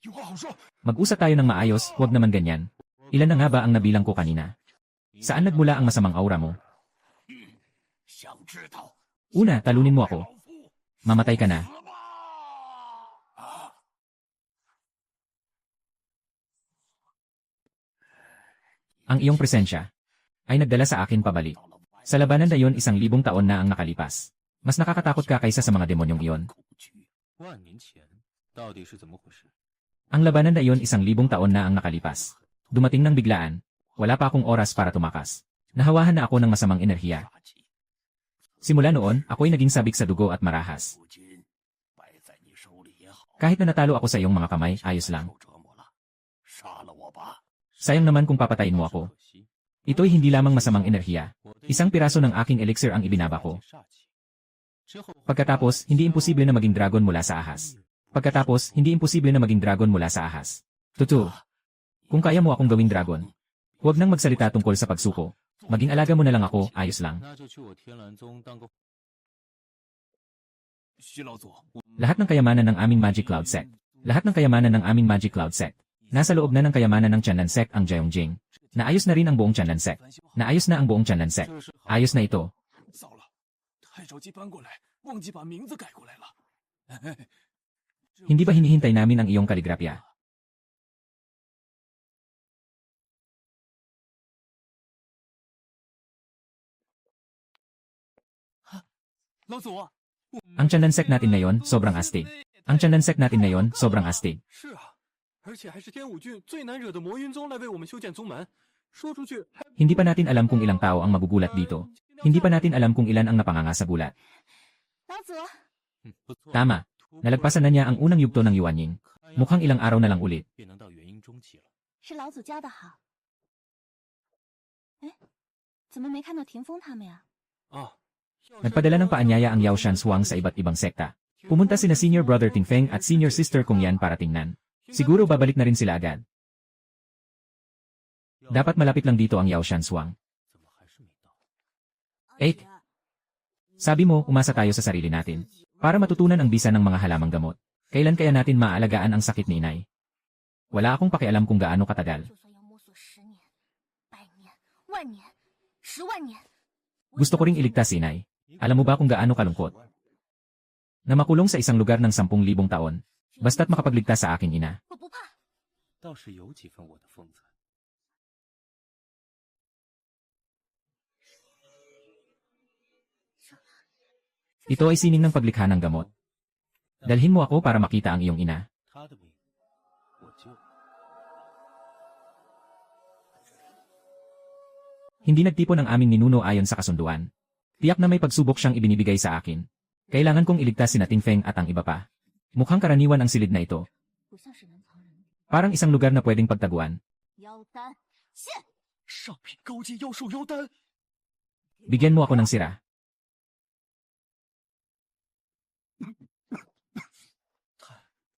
有话好说。 Mag-usap tayo ng maayos, huwag naman ganyan. Ilan na nga ba ang nabilang ko kanina? Saan nagmula ang masamang aura mo? 想知道 Una, talunin mo ako. 老夫 Mamatay ka na. 死了吧？啊！ Ang iyong presensya ay nagdala sa akin pabalik. Sa labanan na iyon 1,000 taon na ang nakalipas. Mas nakakatakot ka kaysa sa mga demonyong iyon. 万年前到底是怎么回事？ Ang labanan na iyon 1,000 taon na ang nakalipas. Dumating ng biglaan. Wala pa akong oras para tumakas. Nahawahan na ako ng masamang enerhiya. Simula noon, ako'y naging sabik sa dugo at marahas. 夫君败在你手里也好， Kahit na natalo ako sa iyong mga kamay, ayos lang. 受折磨了，杀了我吧！ Sayang naman kung papatayin mo ako. 可惜， Ito'y hindi lamang masamang enerhiya. 我对 Isang piraso ng aking elixir ang ibinaba ko. 煞气。之后 Pagkatapos, hindi imposible na maging dragon mula sa ahas. Pagkatapos, hindi imposible na maging dragon mula sa ahas. Totoo. Kung kaya mo akong gawing dragon, huwag nang magsalita tungkol sa pagsuko. Maging alaga mo na lang ako, ayos lang. 那就去我天蓝宗当个。徐老祖，我 Lahat ng kayamanan ng aming Magic Cloud Sect. Lahat ng kayamanan ng aming Magic Cloud Sect. Nasa loob na ng kayamanan ng Tianlan Sect ang Jiaongjing. Naayos na rin ang buong Tianlan Sect. Naayos na ang buong Tianlan Sect. 这是好 Ayos na ito. 糟了，太着急搬过来，忘记把名字改过来了。 Hindi ba hinihintay namin ang iyong kaligrapya? 老祖， Ang Tianlan Sect natin ngayon, sobrang astig. Ang Tianlan Sect natin ngayon, sobrang astig. 是啊，而且还是天武郡最难惹的魔云宗来为我们修建宗门，说出去还 Hindi pa natin alam kung ilang tao ang magugulat dito. Hindi pa natin alam kung ilan ang napanganga sa gulat. 老祖，不错， Tama. Nalagpasan na niya ang unang yugto ng Yuanying. Mukhang ilang araw na lang ulit. 便能到元婴中期了。是老祖教的好。哎，怎么没看到霆锋他们呀？ 啊， Nagpadala ng paanyaya ang Yao Shan Suang sa iba't ibang sekta. Pumunta sina Senior Brother Ting Feng at Senior Sister Kung Yan para tingnan. Siguro babalik na rin sila agad. Dapat malapit lang dito ang Yao Shan Suang. 怎么还是没到？ Eh, sabi mo, umasa tayo sa sarili natin. Para matutunan ang bisa ng mga halamang gamot. Kailan kaya natin maaalagaan ang sakit ni inay? Wala akong pakialam kung gaano katagal. 就算要摸索10年、100年、万年、10万年， Gusto ko ring iligtas si inay. Alam mo ba kung gaano kalungkot? Na makulong sa isang lugar ng 10,000 taon. Basta't makapagligtas sa aking ina. 我不怕。倒是有几分我的风采。 Ito ay sining ng paglikha ng gamot. Dalhin mo ako para makita ang iyong ina. 他的命，我救。 Hindi nagtipon ang aming ninuno ayon sa kasunduan. Tiyak na may pagsubok siyang ibinibigay sa akin. Kailangan kong iligtas sina Ting Feng at ang iba pa. Mukhang karaniwan ang silid na ito. 不像是能藏人。 Parang isang lugar na pwedeng pagtaguan. 妖丹，上品高阶妖兽妖丹， Bigyan mo ako ng sira.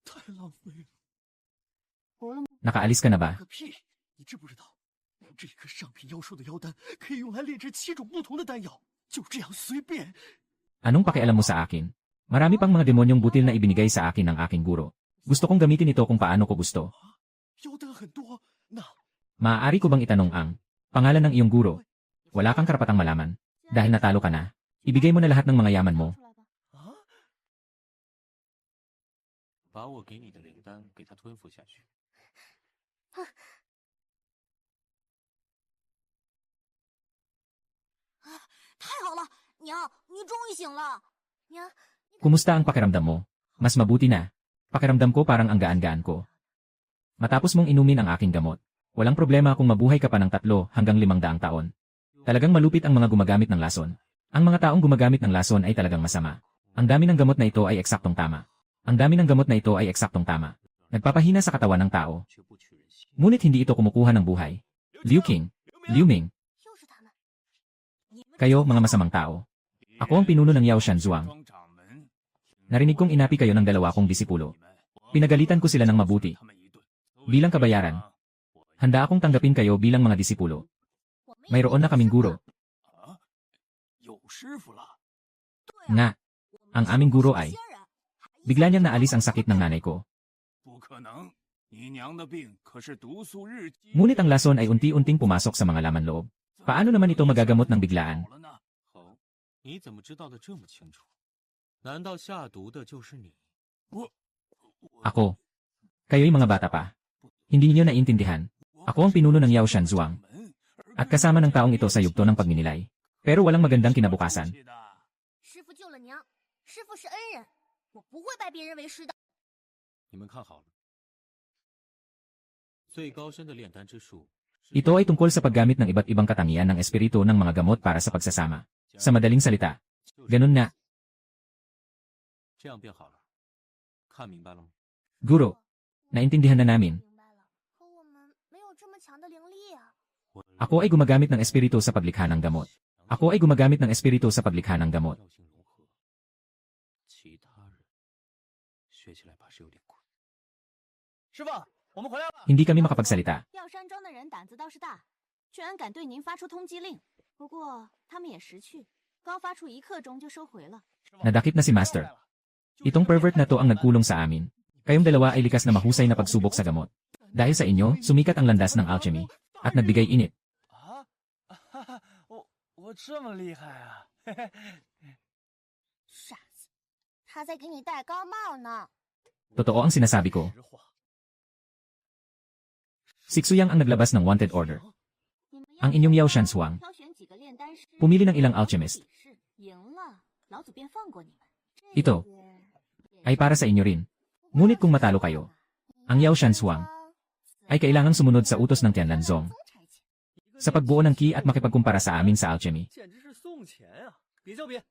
太浪费了。 Nakaalis ka na ba? 个屁！你知不知道，这颗上品妖兽的妖丹可以用来炼制7种不同的丹药，就这样随便。 Anong pakialam mo sa akin? Marami pang mga demonyong butil na ibinigay sa akin ng aking guro. Gusto kong gamitin ito kung paano ko gusto. 妖丹很多，那 Maaari ko bang itanong ang pangalan ng iyong guro? Wala kang karapatang malaman. Dahil natalo ka na, ibigay mo na lahat ng mga yaman mo. 啊，把我给你的灵丹给他吞服下去。太好了，娘，你终于醒了。娘， Kumusta ang pakiramdam mo? Mas mabuti na. Pakiramdam ko parang ang gaan-gaan ko. Matapos mong inumin ang aking gamot, walang problema kung mabuhay ka pa ng 3 hanggang 500 taon. Talagang malupit ang mga gumagamit ng lason. Ang mga taong gumagamit ng lason ay talagang masama. Ang dami ng gamot na ito ay eksaktong tama. Ang dami ng gamot na ito ay eksaktong tama. Nagpapahina sa katawan ng tao. 却不取人心。 Ngunit hindi ito kumukuha ng buhay. Liu Qing, Liu Ming, 又是他们。你们 kayo mga masamang tao. Ako ang pinuno ng Yao Shanzhuang. Narinig kong inapi kayo ng 2 kong disipulo. Pinagalitan ko sila ng mabuti. Bilang kabayaran, handa akong tanggapin kayo bilang mga disipulo. 我没有 Mayroon na kaming guro. 有师傅了。 Nga, ang aming guro ay, 仙人 bigla niyang naalis ang sakit ng nanay ko. 不可能，你娘的病可是毒素日积。 Ngunit ang lason ay unti-unting pumasok sa mga laman loob. Paano naman ito magagamot ng biglaan? 好了呢， 好，你怎么知道的这么清楚？难道下毒的就是你？ Ako. Kayo'y mga bata pa. Hindi niyo naiintindihan. Ako ang pinuno ng Yao Shanzhuang. At kasama ng taong ito sa yugto ng pagninilay. Pero walang magandang kinabukasan. 师傅救了娘，师傅是恩人，我不会拜别人为师的。你们看好了，最高深的炼丹之术， Ito ay tungkol sa paggamit ng iba't ibang katangian ng espiritu ng mga gamot para sa pagsasama. Sa madaling salita, ganun na, 这样便好了。看明白了吗？ guro. Naintindihan na namin. 明白了，可我们没有这么强的灵力啊。 Ako ay gumagamit ng espiritu sa paglikha ng gamot. Ako ay gumagamit ng espiritu sa paglikha ng gamot. 调性融合，其他人学起来怕是有点困。师傅，我们回来了。 Hindi kami makapagsalita. 药山庄的人胆子倒是大，居然敢对您发出通缉令。不过他们也识趣，刚发出1刻钟就收回了。 Nadakip na si Master. Itong pervert na to ang nagkulong sa amin. Kayong dalawa ay likas na mahusay na pagsubok sa gamot. Dahil sa inyo, sumikat ang landas ng alchemy. At nagbigay init. 啊，哈哈，我这么厉害啊！嘿嘿，傻子，他在给你戴高帽呢。 Totoo ang sinasabi ko. 实话， Siksuyang ang naglabas ng wanted order. 你们 Ang inyong Yao Shanzhuang, 挑选几个炼丹师， pumili ng ilang alchemist. 比试赢了，老祖便放过你们。 Ito ay para sa inyo rin. Ngunit kung matalo kayo, ang Yao Shanzhuang ay kailangang sumunod sa utos ng Tianlanzong sa pagbuo ng ki at makipagkumpara sa amin sa alchemy. 简直是送钱啊！别叫别，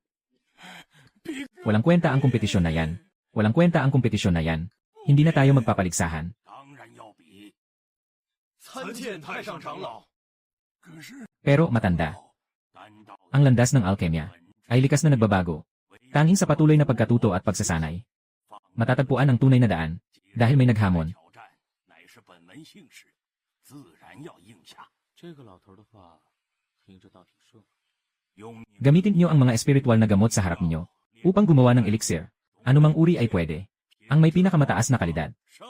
Walang kwenta ang kompetisyon na yan. Walang kwenta ang kompetisyon na yan. Hindi na tayo magpapaligsahan. 当然要比。参见太上长老。可是 Pero matanda, 丹道 ang landas ng alkemya ay likas na nagbabago. Tanging sa patuloy na pagkatuto at pagsasanay, matatagpuan ang tunay na daan dahil may naghamon. 挑战乃是本门幸事，自然要应下。这个老头的话听着倒挺顺。用 Gamitin niyo ang mga espiritual na gamot sa harap niyo upang gumawa ng elixir. Anumang uri ay pwede. Ang may pinakamataas na kalidad. 胜，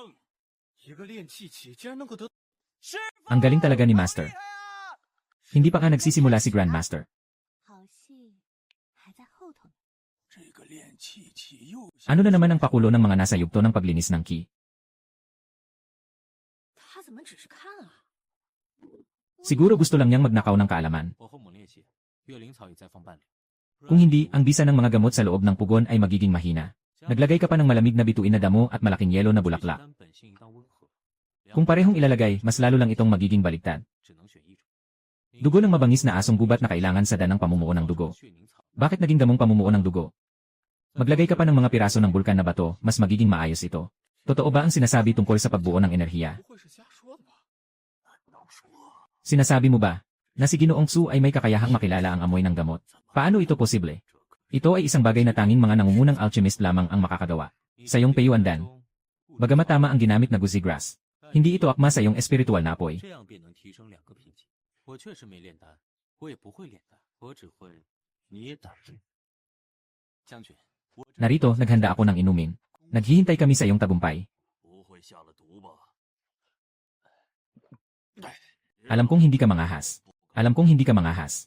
一个练气器竟然能够得，师 Ang galing talaga ni Master. 厉害啊！ Hindi pa nga nagsisimula si Grandmaster. 好戏还在后头呢。这个练气器又 Ano na naman ang pakulo ng mga nasa yugto ng paglinis ng ki? 他怎么只是看啊？ Siguro gusto lang niyang magnakaw ng kaalaman. 我和猛烈血、月灵草也在放伴侣。 Kung hindi, ang bisa ng mga gamot sa loob ng pugon ay magiging mahina. Naglagay ka pa ng malamig na bituin na damo at malaking yelo na bulaklak. 丹本性应当温和， Kung parehong ilalagay, mas lalo lang itong magiging baliktad. 只能选一种。 Dugo ng mabangis na asong gubat na kailangan sa danang pamumuo ng dugo. 血凝草 Bakit naging damong pamumuo ng dugo? Maglagay ka pa ng mga piraso ng bulkan na bato, mas magiging maayos ito. Totoo ba ang sinasabi tungkol sa pagbuo ng enerhiya? 不会是瞎说的吧？难道说 Sinasabi mo ba na si Ginoong Su ay may kakayahang makilala ang amoy ng gamot? Paano ito posible? Ito ay isang bagay na tanging mga nangungunang alchemist lamang ang makakagawa. Sa iyong Peyuandan, bagamat tama ang ginamit na Guzi Grass, hindi ito akma sa iyong espiritual na apoy. 这样便能提升2个品级。我确实没炼丹，我也不会炼丹，我只会捏丹。将军，我这 Narito, naghanda ako ng inumin. Naghihintay kami sa iyong tagumpay. 不会下了毒吧？ Alam kong hindi ka mangahas. Alam kong hindi ka mangahas.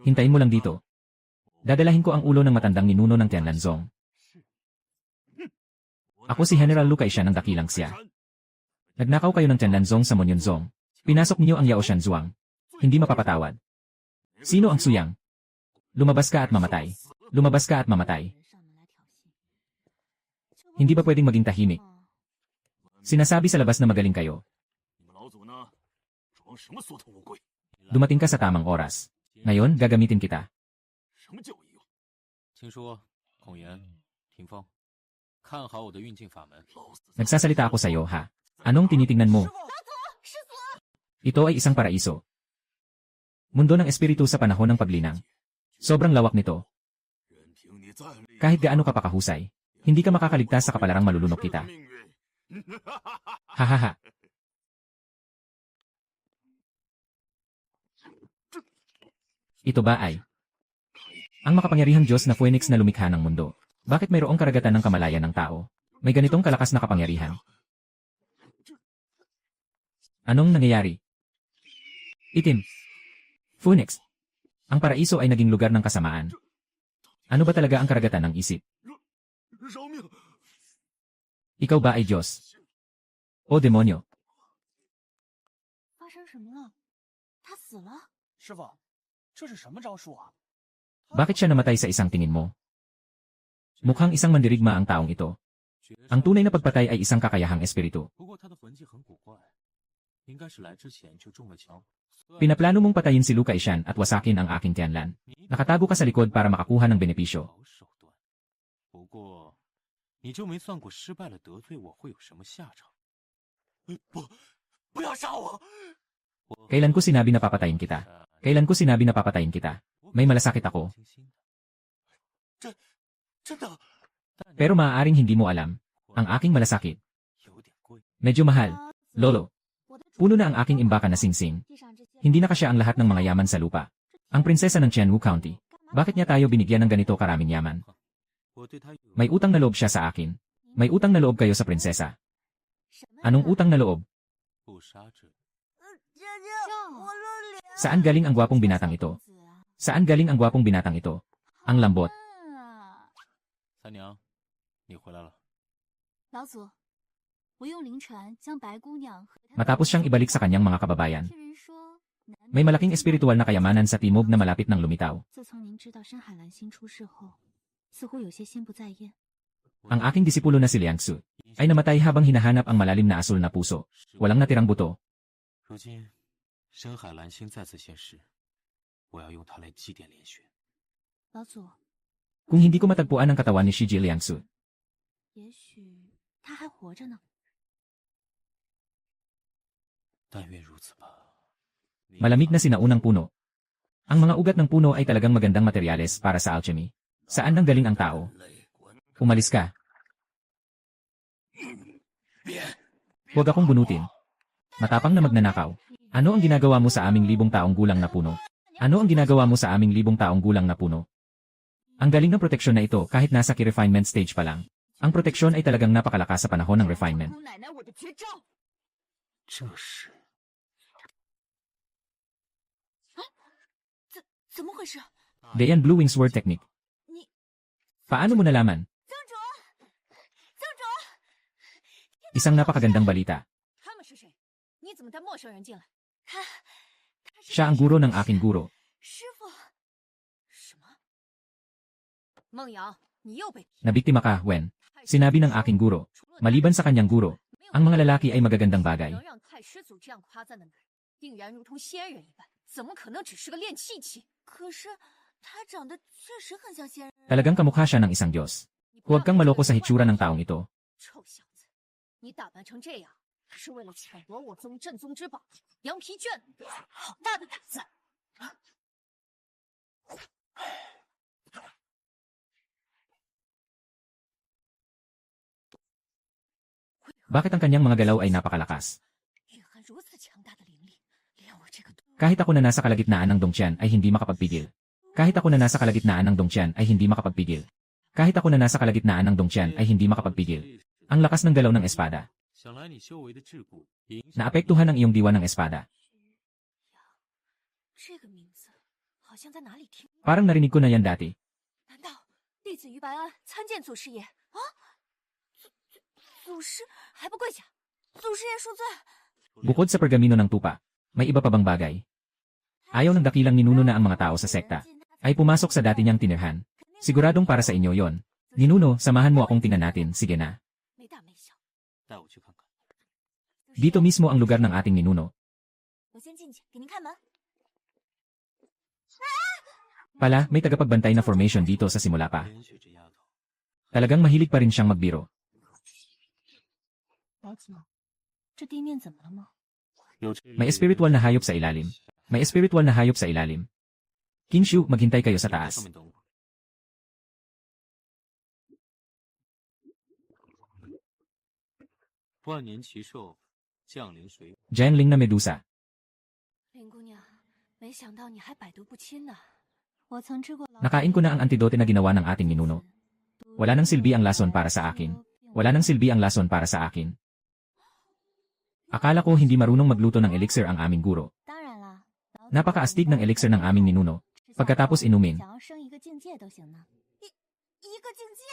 Hintayin mo lang dito. Dadalahin ko ang ulo ng matandang ninuno ng Tianlanzong. Ako si General Lu Kaishan ng dakilang siya. Nagnakaw kayo ng Tianlanzong sa Monyunzong. Pinasok niyo ang Yao Shanzhuang. Hindi mapapatawad. Sino ang suyang? Lumabas ka at mamatay. Lumabas ka at mamatay. 人上门来挑衅。 Hindi ba pwedeng maging tahimik? Sinasabi sa labas na magaling kayo. 你们老祖呢？装什么缩头乌龟？ Dumating ka sa tamang oras. Ngayon, gagamitin kita. 什么教义用？请说，孔元、霆锋，看好我的运镜法门。 老死 Nagsasalita ako sa iyo, ha? Anong tinitingnan mo? Ito ay isang paraiso. Mundo ng espiritu sa panahon ng paglinang. Sobrang lawak nito. 任凭你再厉 Kahit gaano ka pa kahusay, hindi ka makakaligtas sa kapalarang malulunok kita. 命运， Hahaha. Ito ba ay ang makapangyarihang Diyos na Phoenix na lumikha ng mundo? Bakit mayroong karagatan ng kamalayan ng tao? May ganitong kalakas na kapangyarihan. Anong nangyayari? Itim. Phoenix. Ang paraiso ay naging lugar ng kasamaan. Ano ba talaga ang karagatan ng isip? 饶命！ Ikaw ba ay Diyos? O demonyo? 发生什么了？他死了？师傅，这是什么招数啊？ Bakit siya namatay sa isang tingin mo? Mukhang isang mandirigma ang taong ito. Ang tunay na pagpatay ay isang kakayahang espiritu. 不过他的魂技很古怪，应该是来之前就中了枪。 Pinaplano mong patayin si Lu Kaishan at wasakin ang aking Tianlan. Nakatago ka sa likod para makakuha ng benepisyo. 好手段。不过，你就没算过失败了得罪我会有什么下场？不要杀我！ Kailan ko sinabi na papatayin kita? Kailan ko sinabi na papatayin kita? May malasakit ako. 真的， Pero maaaring hindi mo alam. Ang aking malasakit. 有点贵。 Medyo mahal. Lolo, 我的 puno na ang aking imbakan na singsing. 地上这些 Hindi na kasya ang lahat ng mga yaman sa lupa. Ang prinsesa ng Qianwu County. Bakit niya tayo binigyan ng ganito karaming yaman? 我对他有 May utang na loob siya sa akin. May utang na loob kayo sa prinsesa. 什么呀 Anong utang na loob? 不杀之恩。 Saan galing ang gwapong binatang ito? 公子啊 Saan galing ang gwapong binatang ito? Ang lambot. 啊 三娘，你回来了。 老祖，我用灵船将白姑娘和她 Matapos siyang ibalik sa kanyang mga kababayan. 听人说，南 May malaking espiritual na kayamanan sa timog na malapit ng lumitaw. 自从您知道深海蓝星出事后，似乎有些心不在焉。 Ang aking disipulo na si Liang Su ay namatay habang hinahanap ang malalim na asul na puso. Walang natirang buto. 如今深海蓝星再次现世，我要用它来祭奠连轩。老祖， Kung hindi ko matagpuan ang katawan ni Shiji Liang Su, 也许他还活着呢。 但愿如此吧。 malamig na sinaunang puno. Ang mga ugat ng puno ay talagang magandang materyales para sa alchemy. Saan nang galing ang tao? 累滚！ Umalis ka. Huwag akong bunutin. Matapang na magnanakaw. Ano ang ginagawa mo sa aming 1,000 taong gulang na puno? Ano ang ginagawa mo sa aming 1,000 taong gulang na puno? Ang galing ng proteksyon na ito kahit nasa refinement stage pa lang. Ang proteksyon ay talagang napakalakas sa panahon ng refinement. 姑奶奶，我的绝招！这是 怎么回事？ Dayan Blue Wings Word Technique. 你 Paano mo nalaman? 宗主，宗主， Isang napakagandang balita. 他们是谁？你怎么带陌生人进来？他是 Siya ang guro ng aking guro. 师傅。什么？孟瑶，你又被 Nabiktima ka, Wen. Sinabi ng aking guro. Maliban sa kanyang guro, ang mga lalaki ay magagandang bagay. 能让太师祖这样夸赞的女人，定然如同仙人一般，怎么可能只是个练气器？可是她长得确实很像仙人。 Talagang kamukha siya ng isang Diyos. 你不要 Huwag kang maloko sa hitsura ng taong ito. 臭小子，你打扮成这样，他是为了抢夺我宗镇宗之宝羊皮卷，好大的胆子！ Bakit ang kanyang mga galaw ay napakalakas? 蕴含如此强大的灵力，连我这个 Kahit ako na nasa kalagitnaan ng Dongtian ay hindi makapagpigil. Kahit ako na nasa kalagitnaan ng Dongtian ay hindi makapagpigil. Kahit ako na nasa kalagitnaan ng Dongtian ay hindi makapagpigil. Ang lakas ng galaw ng espada. 想来你修为的桎梏影响 Naapektuhan ang iyong diwa ng espada. 这个名字好像在哪里听？ Parang narinig ko na yan dati. 难道弟子于白安参见祖师爷啊？祖师还不跪下！祖师爷恕罪！ Bukod sa pergamino ng tupa, may iba pa bang bagay? Ayaw ng dakilang ninuno na ang mga tao sa sekta ay pumasok sa dati niyang tinirhan. Siguradong para sa inyo yon. Ninuno, samahan mo akong tingnan natin, sige na. 没大没小， 带我去看看。 Dito mismo ang lugar ng ating ninuno. 我先进去给您开门。 Pala, may tagapagbantay na formation dito sa simula pa. 连雪这丫头， Talagang mahilig pa rin siyang magbiro. 老子，这地面怎么了吗？ 有这 May espiritual na hayop sa ilalim. May espiritual na hayop sa ilalim. King Shu, maghintay kayo sa 在 taas. 上面等我。万年奇兽降临水， Jiangling na Medusa. 林姑娘，没想到你还百毒不侵呢。我曾吃过老 Nakain ko na ang antidote na ginawa ng ating ninuno. Wala nang silbi ang lason para sa akin. Wala nang silbi ang lason para sa akin. Akala ko hindi marunong magluto ng elixir ang aming guro. 当然啦， Napakaastig ng elixir ng aming ninuno. Pagkatapos inumin, 想要升一个境界都行呢。一个境界，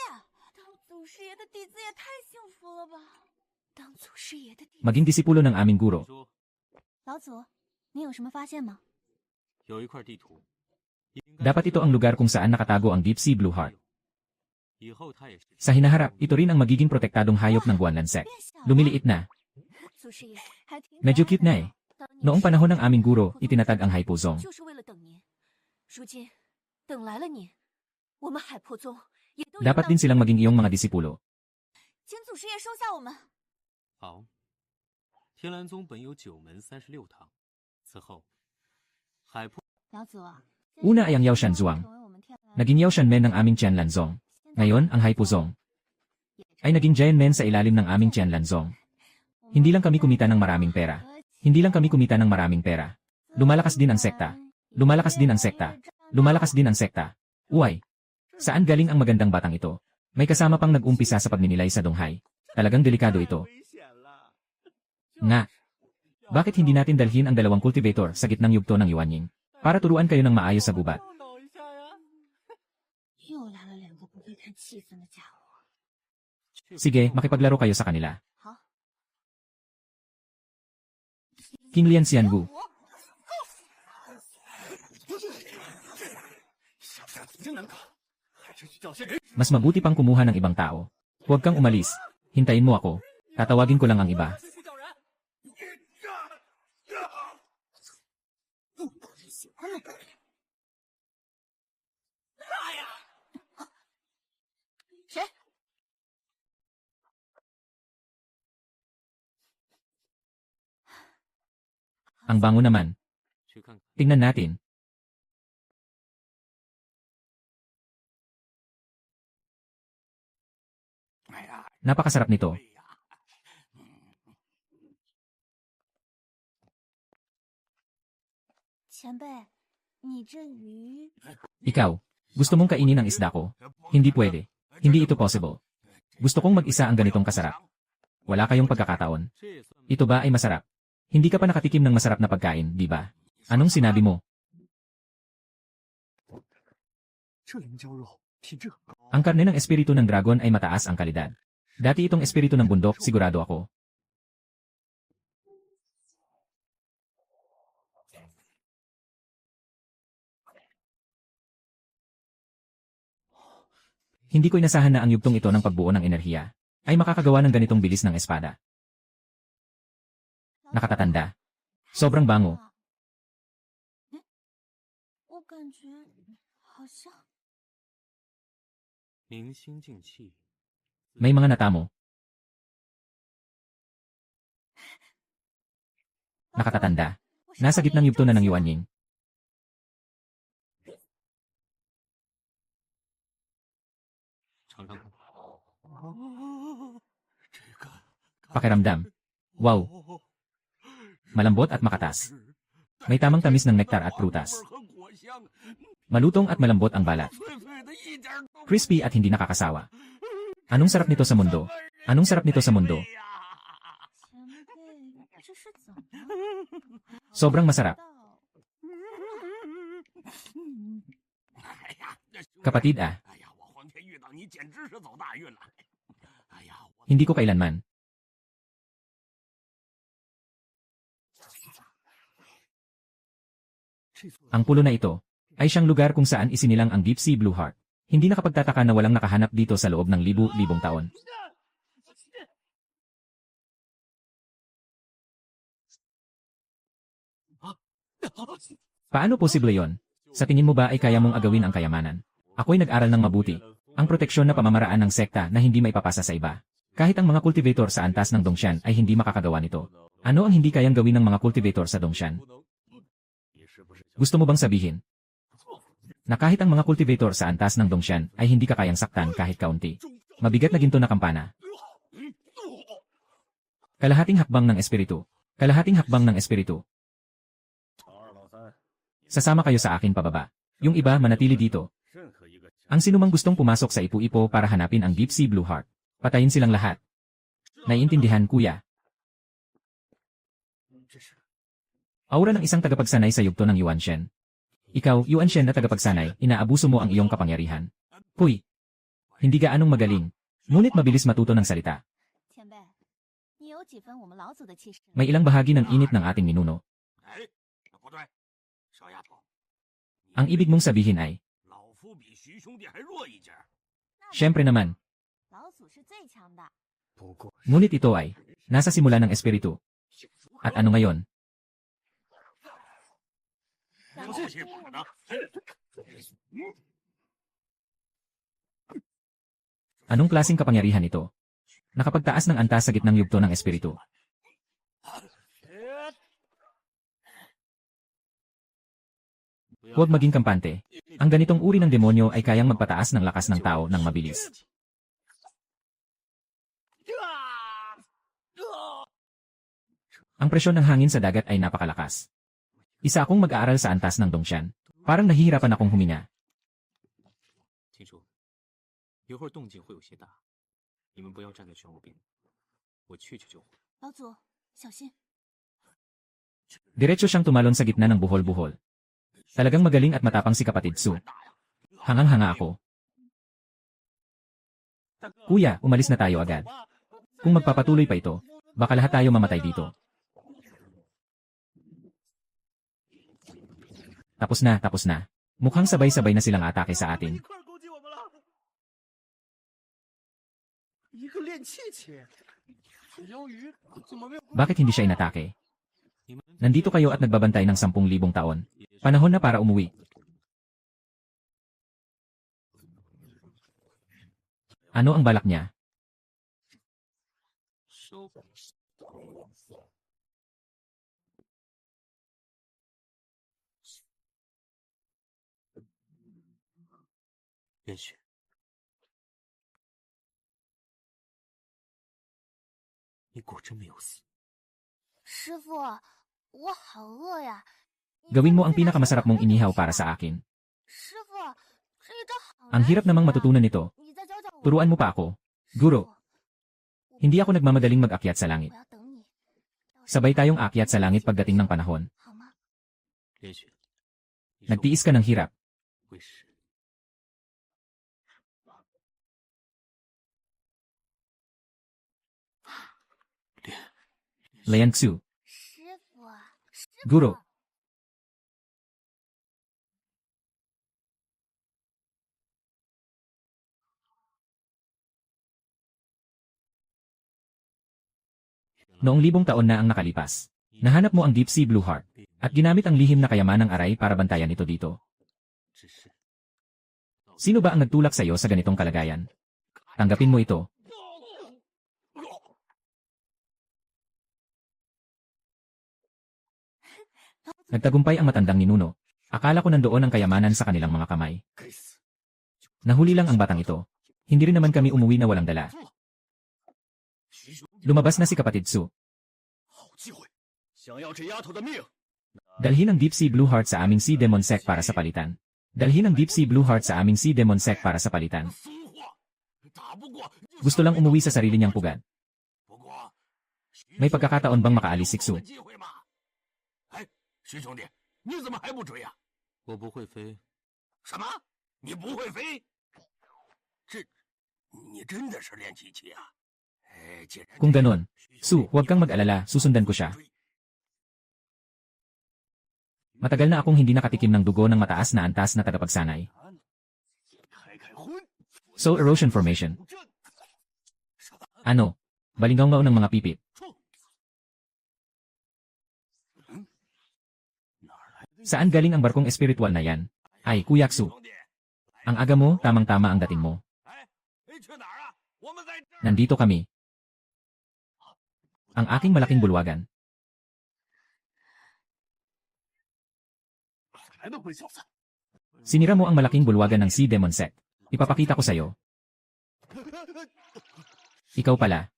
当祖师爷的弟子也太幸福了吧！当祖师爷的弟子， maging disipulo ng aming guro. 说老祖，你有什么发现吗？有一块地图，应该 Dapat ito ang lugar kung saan nakatago ang Deep Sea Blue Heart. 以后他也是 Sa hinaharap, ito rin ang magiging protektadong hayop ng Guanlan Sect. 变小了 Lumiliit na. 祖师爷还挺 Medyo cute na eh. 当年 Noong 是 panahon ng aming guro, itinatag ang Haipo Zong. 就是为了等您。如今等来了您，我们海破宗也都 Dapat din silang maging iyong mga disipulo. 请祖师爷收下我们。好。天蓝宗本有9门36堂，此后海破 老祖， Una ay ang Yao Shan Zhuang. Naging Yao Shan Men ng aming Tian Lan Zong. Ngayon, ang Haipo Zong ay naging Giant Men sa ilalim ng aming Tian Lan Zong. Hindi lang kami kumita ng maraming pera. Hindi lang kami kumita ng maraming pera. Lumalakas din ang sekta. Lumalakas din ang sekta. Lumalakas din ang sekta. Uy! Saan galing ang magandang batang ito? May kasama pang nag-umpisa sa pagninilay sa Donghai. Talagang delikado ito. Nga. Bakit hindi natin dalhin ang dalawang cultivator sa gitnang yugto ng Yuanying? Para turuan kayo ng maayos sa gubat. 又来了两个不会看气氛的家伙。 Sige, makipaglaro kayo sa kanila. 好， King Lian Xianwu. 小三子真难搞，还是去找些人。 Mas mabuti pang kumuha ng ibang tao. Huwag kang umalis. Hintayin mo ako. Tatawagin ko lang ang iba. 去找人。喜欢那个人。谁？ Ang bango naman. 去看看。 Tingnan natin. Napakasarap nito. 前辈，你这鱼 Ikaw, gusto mong kainin ang isda ko? Hindi pwede. Hindi ito possible. Gusto kong mag-isa ang ganitong kasarap. Wala kayong pagkakataon. 这也算 Ito ba ay masarap? Hindi ka pa nakatikim ng masarap na pagkain, di ba? Anong sinabi mo? 这灵蛟肉品质很高。 Ang karne ng espiritu ng dragon ay mataas ang kalidad. Dati itong espiritu ng bundok, sigurado ako. Hindi ko inasahan na ang yugtong ito ng pagbuo ng enerhiya ay makakagawa ng ganitong bilis ng espada. Nakatatanda. Sobrang bango. 我感觉好像 明心静气， May mga natamo. Nakatatanda. Nasa gitnang yugto na ng Yuanying. 尝尝看。 这个 Pakiramdam. Wow. Malambot at makatas. May tamang tamis ng nektar at prutas. 和果香， Malutong at malambot ang balat. 脆脆的一点儿都 Crispy at hindi nakakasawa. Anong sarap nito sa mundo? Anong sarap nito sa mundo? 前辈，这是怎么了？ Sobrang masarap. 到 哎呀，这兄弟 Kapatid ah, 哎呀，我皇天遇到你简直是走大运了。哎呀，我 hindi ko kailanman. Ang pulo na ito ay siyang lugar kung saan isinilang ang Deep Sea Blue Heart. Hindi nakapagtataka na walang nakahanap dito sa loob ng libu-libong taon. Paano posible yon? Sa tingin mo ba ay kaya mong agawin ang kayamanan? Ako'y nag-aral ng mabuti. Ang proteksyon na pamamaraan ng sekta na hindi maipapasa sa iba. Kahit ang mga kultivator sa antas ng Dongshan ay hindi makakagawa nito. Ano ang hindi kayang gawin ng mga kultivator sa Dongshan? Gusto mo bang sabihin na kahit ang mga kultivator sa antas ng Dongshan ay hindi ka kayang saktan kahit kaunti? Mabigat na ginto na kampana. Kalahating hakbang ng espiritu. Kalahating hakbang ng espiritu. Sasama kayo sa akin pababa. Yung iba manatili dito. Ang sinumang gustong pumasok sa Ipu-Ipo para hanapin ang Deep Sea Blue Heart. Patayin silang lahat. Naiintindihan, kuya. Aura ng isang tagapagsanay sa yugto ng Yuanshen. Ikaw, Yuanshen na tagapagsanay, inaabuso mo ang iyong kapangyarihan. Huy! Hindi gaanong magaling. Ngunit mabilis matuto ng salita. 前辈，你有几分我们老祖的气势？ May ilang bahagi ng init ng ating ninuno. 哎，不对，小丫头， Ang ibig mong sabihin ay, 老夫比徐兄弟还弱一截儿。 syempre naman, 老祖是最强的。 ngunit ito ay, nasa simula ng espiritu. At ano ngayon? 让不信我的， Anong klaseng kapangyarihan ito? Nakapagtaas ng antas sa gitnang yugto ng espiritu. Huwag maging kampante. Ang ganitong uri ng demonyo ay kayang magpataas ng lakas ng tao ng mabilis. Ang presyon ng hangin sa dagat ay napakalakas. Isa akong mag-aaral sa antas ng Dongshan. Parang nahihirapan akong huminga. 听说一会儿动静会有些大，你们不要站在玄武边，我去就好。 老祖，小心！ Diretso siyang tumalon sa gitna ng buhol-buhol. Talagang magaling at matapang si kapatid Su. Hangang-hanga ako. Kuya, umalis na tayo agad. Kung magpapatuloy pa ito, baka lahat tayo mamatay dito. Tapos na, tapos na. Mukhang sabay-sabay na silang atake sa atin. 一块儿攻击我们了。一个练气器，妖鱼怎么没有？ Bakit hindi siya inatake? 你们 Nandito kayo at nagbabantay ng 10,000 taon. Panahon na para umuwi. Ano ang balak niya? 收。也许 你果真没有死。 师傅，我好饿呀！你 Gawin mo ang 能不能 pinakamasarap 先 mong 把它 inihaw 给 para 我 sa akin. 师傅，这一招好 Ang 难 hirap namang 学啊 matutunan nito. 你再教教我。 Turuan mo pa ako. 师 Guro, 傅 hindi ako nagmamadaling mag-akyat sa langit. 我要等你。到时 Sabay tayong aakyat sa langit pagdating ng panahon. 好吗？也许你是 Nagtiis ka ng hirap. 会是 Lian Xu, 师傅，师 Guro. 傅， Noong 1000 taon na ang nakalipas, nahanap mo ang Deep Sea Blue Heart at ginamit ang lihim na kayamanang aray para bantayan ito dito. 只是 Sino ba ang nagtulak sa iyo sa ganitong kalagayan? Tanggapin mo ito. Nagtagumpay ang matandang ninuno. Akala ko nandoon ang kayamanan sa kanilang mga kamay. Nahuli lang ang batang ito. Hindi rin naman kami umuwi na walang dala. Lumabas na si kapatid Su. 好机会，想要这丫头的命。 Dalhin ang Deep Sea Blue Heart sa aming Sea Demon Sect para sa palitan. Dalhin ang Deep Sea Blue Heart sa aming Sea Demon Sect para sa palitan. 俗话，打不过。 Gusto lang umuwi sa sarili niyang pugad. 不过， May pagkakataon bang makaalis si Su? 机会嘛？哎，徐兄弟，你怎么还不追啊？我不会飞，什么？你不会飞？这，你真的是练机器啊？哎，既然 Kung ganon, Su, huwag kang mag-alala, susundan ko siya. Matagal na akong hindi nakatikim ng dugo ng mataas na antas na tagapagsanay. 开开荤， So erosion formation. 这什么？ Ano? Balingaw-ngaw ng mga pipit. 哪儿来的？ Saan galing ang barkong espiritual na yan? Ay, Kuya Su, 兄弟， ang aga mo, tamang-tama ang dating mo. 哎，去哪儿啊？我们在这儿。 Nandito kami. Ang aking malaking bulwagan. 来的混小子！ Sinira mo ang malaking bulwagan ng Sea Demon Sect. Ipapakita ko sa'yo. Ikaw pala.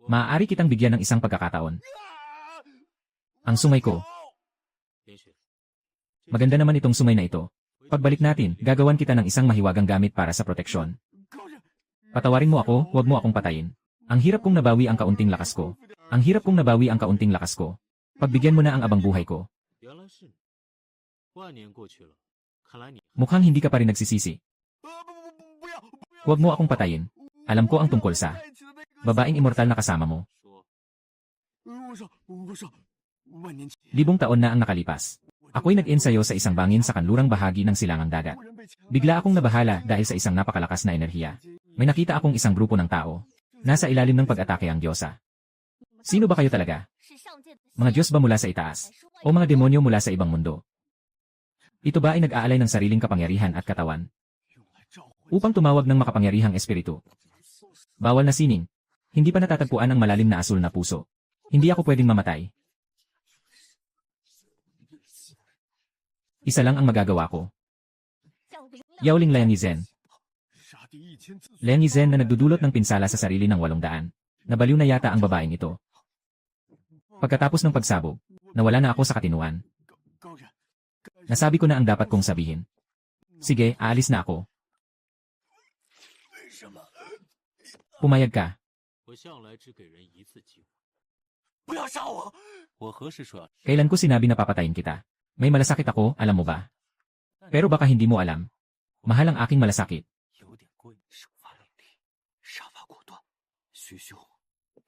Maaari kitang bigyan ng isang pagkakataon. Ang sungay ko. 连雪， Maganda naman itong sungay na ito. Pagbalik natin, gagawan kita ng isang mahiwagang gamit para sa proteksyon. 高人， Patawarin mo ako, huwag mo akong patayin. Ang hirap kong nabawi ang kaunting lakas ko. Ang hirap kong nabawi ang kaunting lakas ko. Pagbigyan mo na ang abang buhay ko. 原来是你。万年过去了，看来你 Mukhang hindi ka pa rin nagsisisi. 不要！ Huwag mo akong patayin. Alam ko ang tungkol sa 带起的那个 babaeng immortal na kasama mo. 说，我说，万年前， Libong taon na ang nakalipas. Ako'y nag-ensayo sa isang bangin sa kanlurang bahagi ng silangang dagat. 忽然被强 Bigla akong nabahala dahil sa isang napakalakas na enerhiya. May nakita akong isang grupo ng tao. Nasa ilalim ng pag-atake ang Diyosa. Sino ba kayo talaga? 是上界的 Mga Diyos ba mula sa itaas? O mga demonyo mula sa ibang mundo? Ito ba ay nag-aalay ng sariling kapangyarihan at katawan? 用来召唤 Upang tumawag ng makapangyarihang espiritu. Bawal na sining. Hindi pa natatagpuan ang malalim na asul na puso. Hindi ako pwedeng mamatay. Isa lang ang magagawa ko. 降临了。 Yaoling Liang Yizen. 杀敌1000次， Liang Yizen na nagdudulot ng pinsala sa sarili ng 800. Nabaliw na yata ang babaeng ito. Pagkatapos ng pagsabog, nawala na ako sa katinuan. 高人， Nasabi ko na ang dapat kong sabihin. Sige, aalis na ako. 为什么？ Pumayag ka. 我向来只给人一次机会。不要杀我！我何时说要？ Kailan ko sinabi na papatayin kita? May malasakit ako, alam mo ba? Pero baka hindi mo alam. Mahal ang aking malasakit. 有点过瘾，手法凌厉，杀伐果断，徐兄，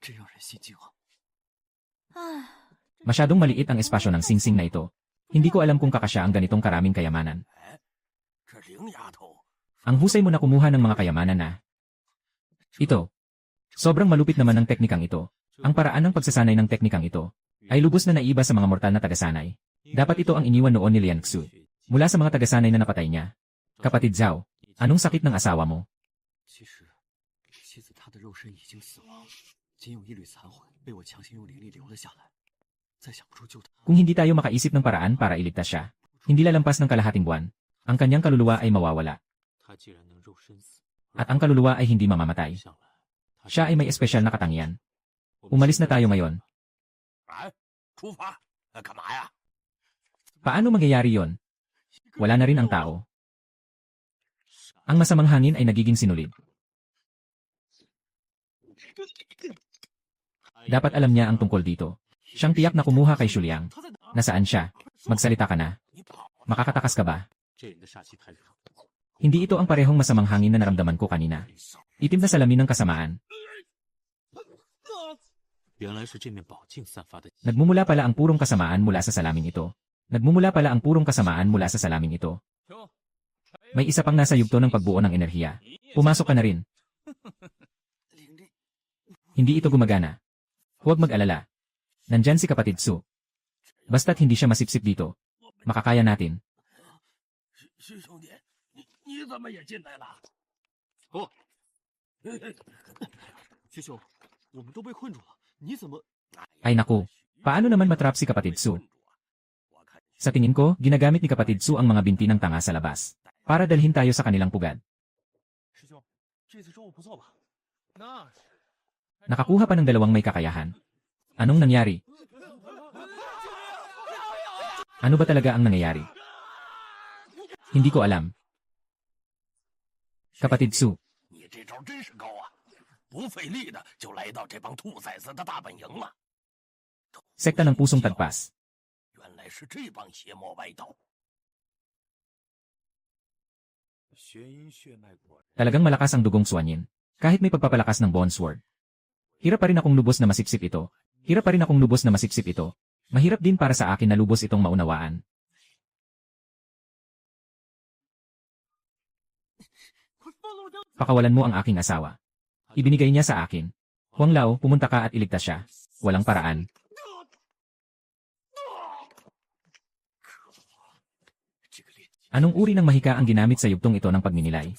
真让人心惊啊！ 唉， Masyadong maliit ang espasyo ng singsing na ito. Hindi ko alam kung kakasya ang ganitong karaming kayamanan. 这灵丫头， Ang husay mo na kumuha ng mga kayamanan na. Ito. Sobrang malupit naman ng teknikang ito. Ang paraan ng pagsasanay ng teknikang ito ay lubos na naiba sa mga mortal na tagasanay. Dapat ito ang iniwan noon ni Lian Xu mula sa mga tagasanay na napatay niya. Kapatid Zhao, anong sakit ng asawa mo? 其实妻子她的肉身已经死亡，仅有一缕残魂被我强行用灵力留了下来。再想不出救她， Kung hindi tayo makaisip ng paraan para iligtas siya, hindi lalampas ng kalahating buwan, ang kanyang kaluluwa ay mawawala, 他既然能肉身死， at ang kaluluwa ay hindi mamamatay. 向来他 Siya ay may espesyal na katangian. Umalis na tayo ngayon. 哎，出发，干嘛呀？ Paano mangyayari yon? Wala na rin ang tao. Ang masamang hangin ay nagiging sinulid. Dapat alam niya ang tungkol dito. Siyang tiyak na kumuha kay Shuliang. 他在哪儿？ Nasaan siya? Magsalita ka na. 你跑啊！ Makakatakas ka ba? 这人的煞气太重。 Hindi ito ang parehong masamang hangin na naramdaman ko kanina. Itim na salamin ng kasamaan. 原来是这面宝镜散发的。 Nagmumula pala ang purong kasamaan mula sa salaming ito. Nagmumula pala ang purong kasamaan mula sa salaming ito. May isa pang nasa yugto ng pagbuo ng enerhiya. Pumasok ka na rin. 灵力， Hindi ito gumagana. Huwag mag-alala. Nandyan si kapatid Su. Basta't hindi siya masipsip dito. Makakaya natin. 徐兄弟，你怎么也进来了？不，徐兄，我们都被困住了，你怎么？ Ay naku, paano naman matrap si kapatid Su? Sa tingin ko, ginagamit ni kapatid Su ang mga binti ng tanga sa labas. Para dalhin tayo sa kanilang pugad. 师兄，这次收获不错吧？那是。 Nakakuha pa ng dalawang may kakayahan. Anong nangyari? Ano ba talaga ang nangyayari? Hindi ko alam. Kapatid Su, 你这招真是高啊！不费力的就来到这帮兔崽子的大本营了。 sekta ng pusong tagpas. 原来是这帮邪魔歪道。 玄阴血脉果然 Talagang malakas ang dugong Suanyin. Kahit may pagpapalakas ng Bone Sword. Hirap pa rin akong lubos na masipsip ito. Hirap pa rin akong lubos na masipsip ito. Mahirap din para sa akin na lubos itong maunawaan. Pakawalan mo ang aking asawa. Ibinigay niya sa akin. Huang Lao, pumunta ka at iligtas siya. Walang paraan. Anong uri ng mahika ang ginamit sa yugtong ito ng pagninilay?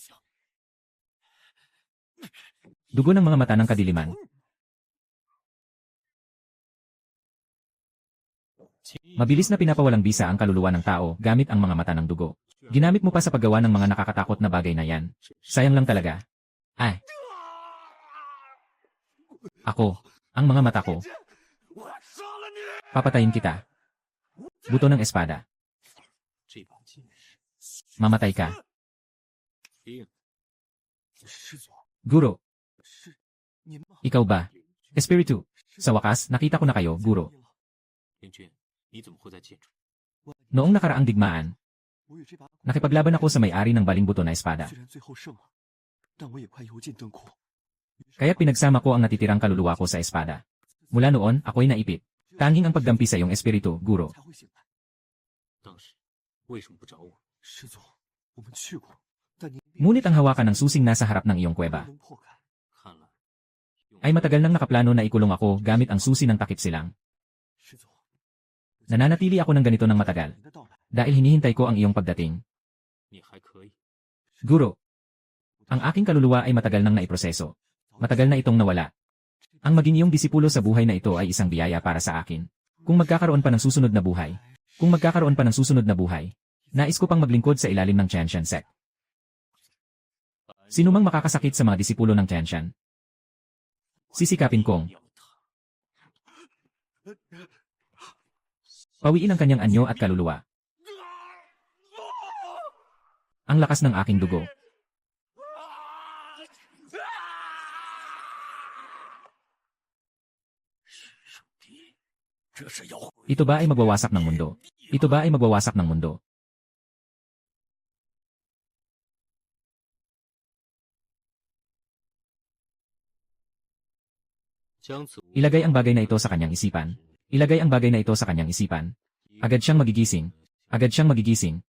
Dugo ng mga mata ng kadiliman. Mabilis na pinapawalang bisa ang kaluluwa ng tao gamit ang mga mata ng dugo. Ginamit mo pa sa paggawa ng mga nakakatakot na bagay na yan. Sayang lang talaga. Ay. Ako, ang mga mata ko. Papatayin kita. Buto ng espada. 这把剑士， Mamatay ka. 师祖， Guro, 是您吗？ ikaw ba? Espiritu. Sa wakas, nakita ko na kayo, Guro. 燕君，你怎么会在剑中？ Noong nakaraang digmaan, 我与这把 nakipaglaban ako sa may-ari ng baling buto na espada. 虽然最后胜了，但我也快油尽灯枯。 Kaya pinagsama ko ang natitirang kaluluwa ko sa espada. Mula noon, ako'y naipit. Tanging ang pagdampi sa iyong espiritu, Guro. 才会醒来。 当时为什么不找我？ 师祖，我们去过，但您 Ngunit ang hawakan ng susing nasa harap ng iyong 不 kuweba 能破开。 看来 ay matagal nang nakaplano na ikulong ako gamit ang susi ng takip silang. 师祖， Nananatili ako ng ganito ng matagal 您的到来， dahil hinihintay ko ang iyong pagdating. 你还可以。 Guro, ang aking kaluluwa ay matagal nang naiproseso. Matagal na itong nawala. Ang maging iyong disipulo sa buhay na ito ay isang biyaya para sa akin. Kung magkakaroon pa ng susunod na buhay, nais ko pang maglingkod sa ilalim ng Tianshan sect. Sino mang makakasakit sa mga disipulo ng Tianshan? Sisikapin kong pawiin ang kanyang anyo at kaluluwa. Ang lakas ng aking dugo. Ito ba ay magwawasak ng mundo? Ito ba ay magwawasak ng mundo? Ilagay ang bagay na ito sa kanyang isipan. Ilagay ang bagay na ito sa kanyang isipan. Agad siyang magigising. Agad siyang magigising.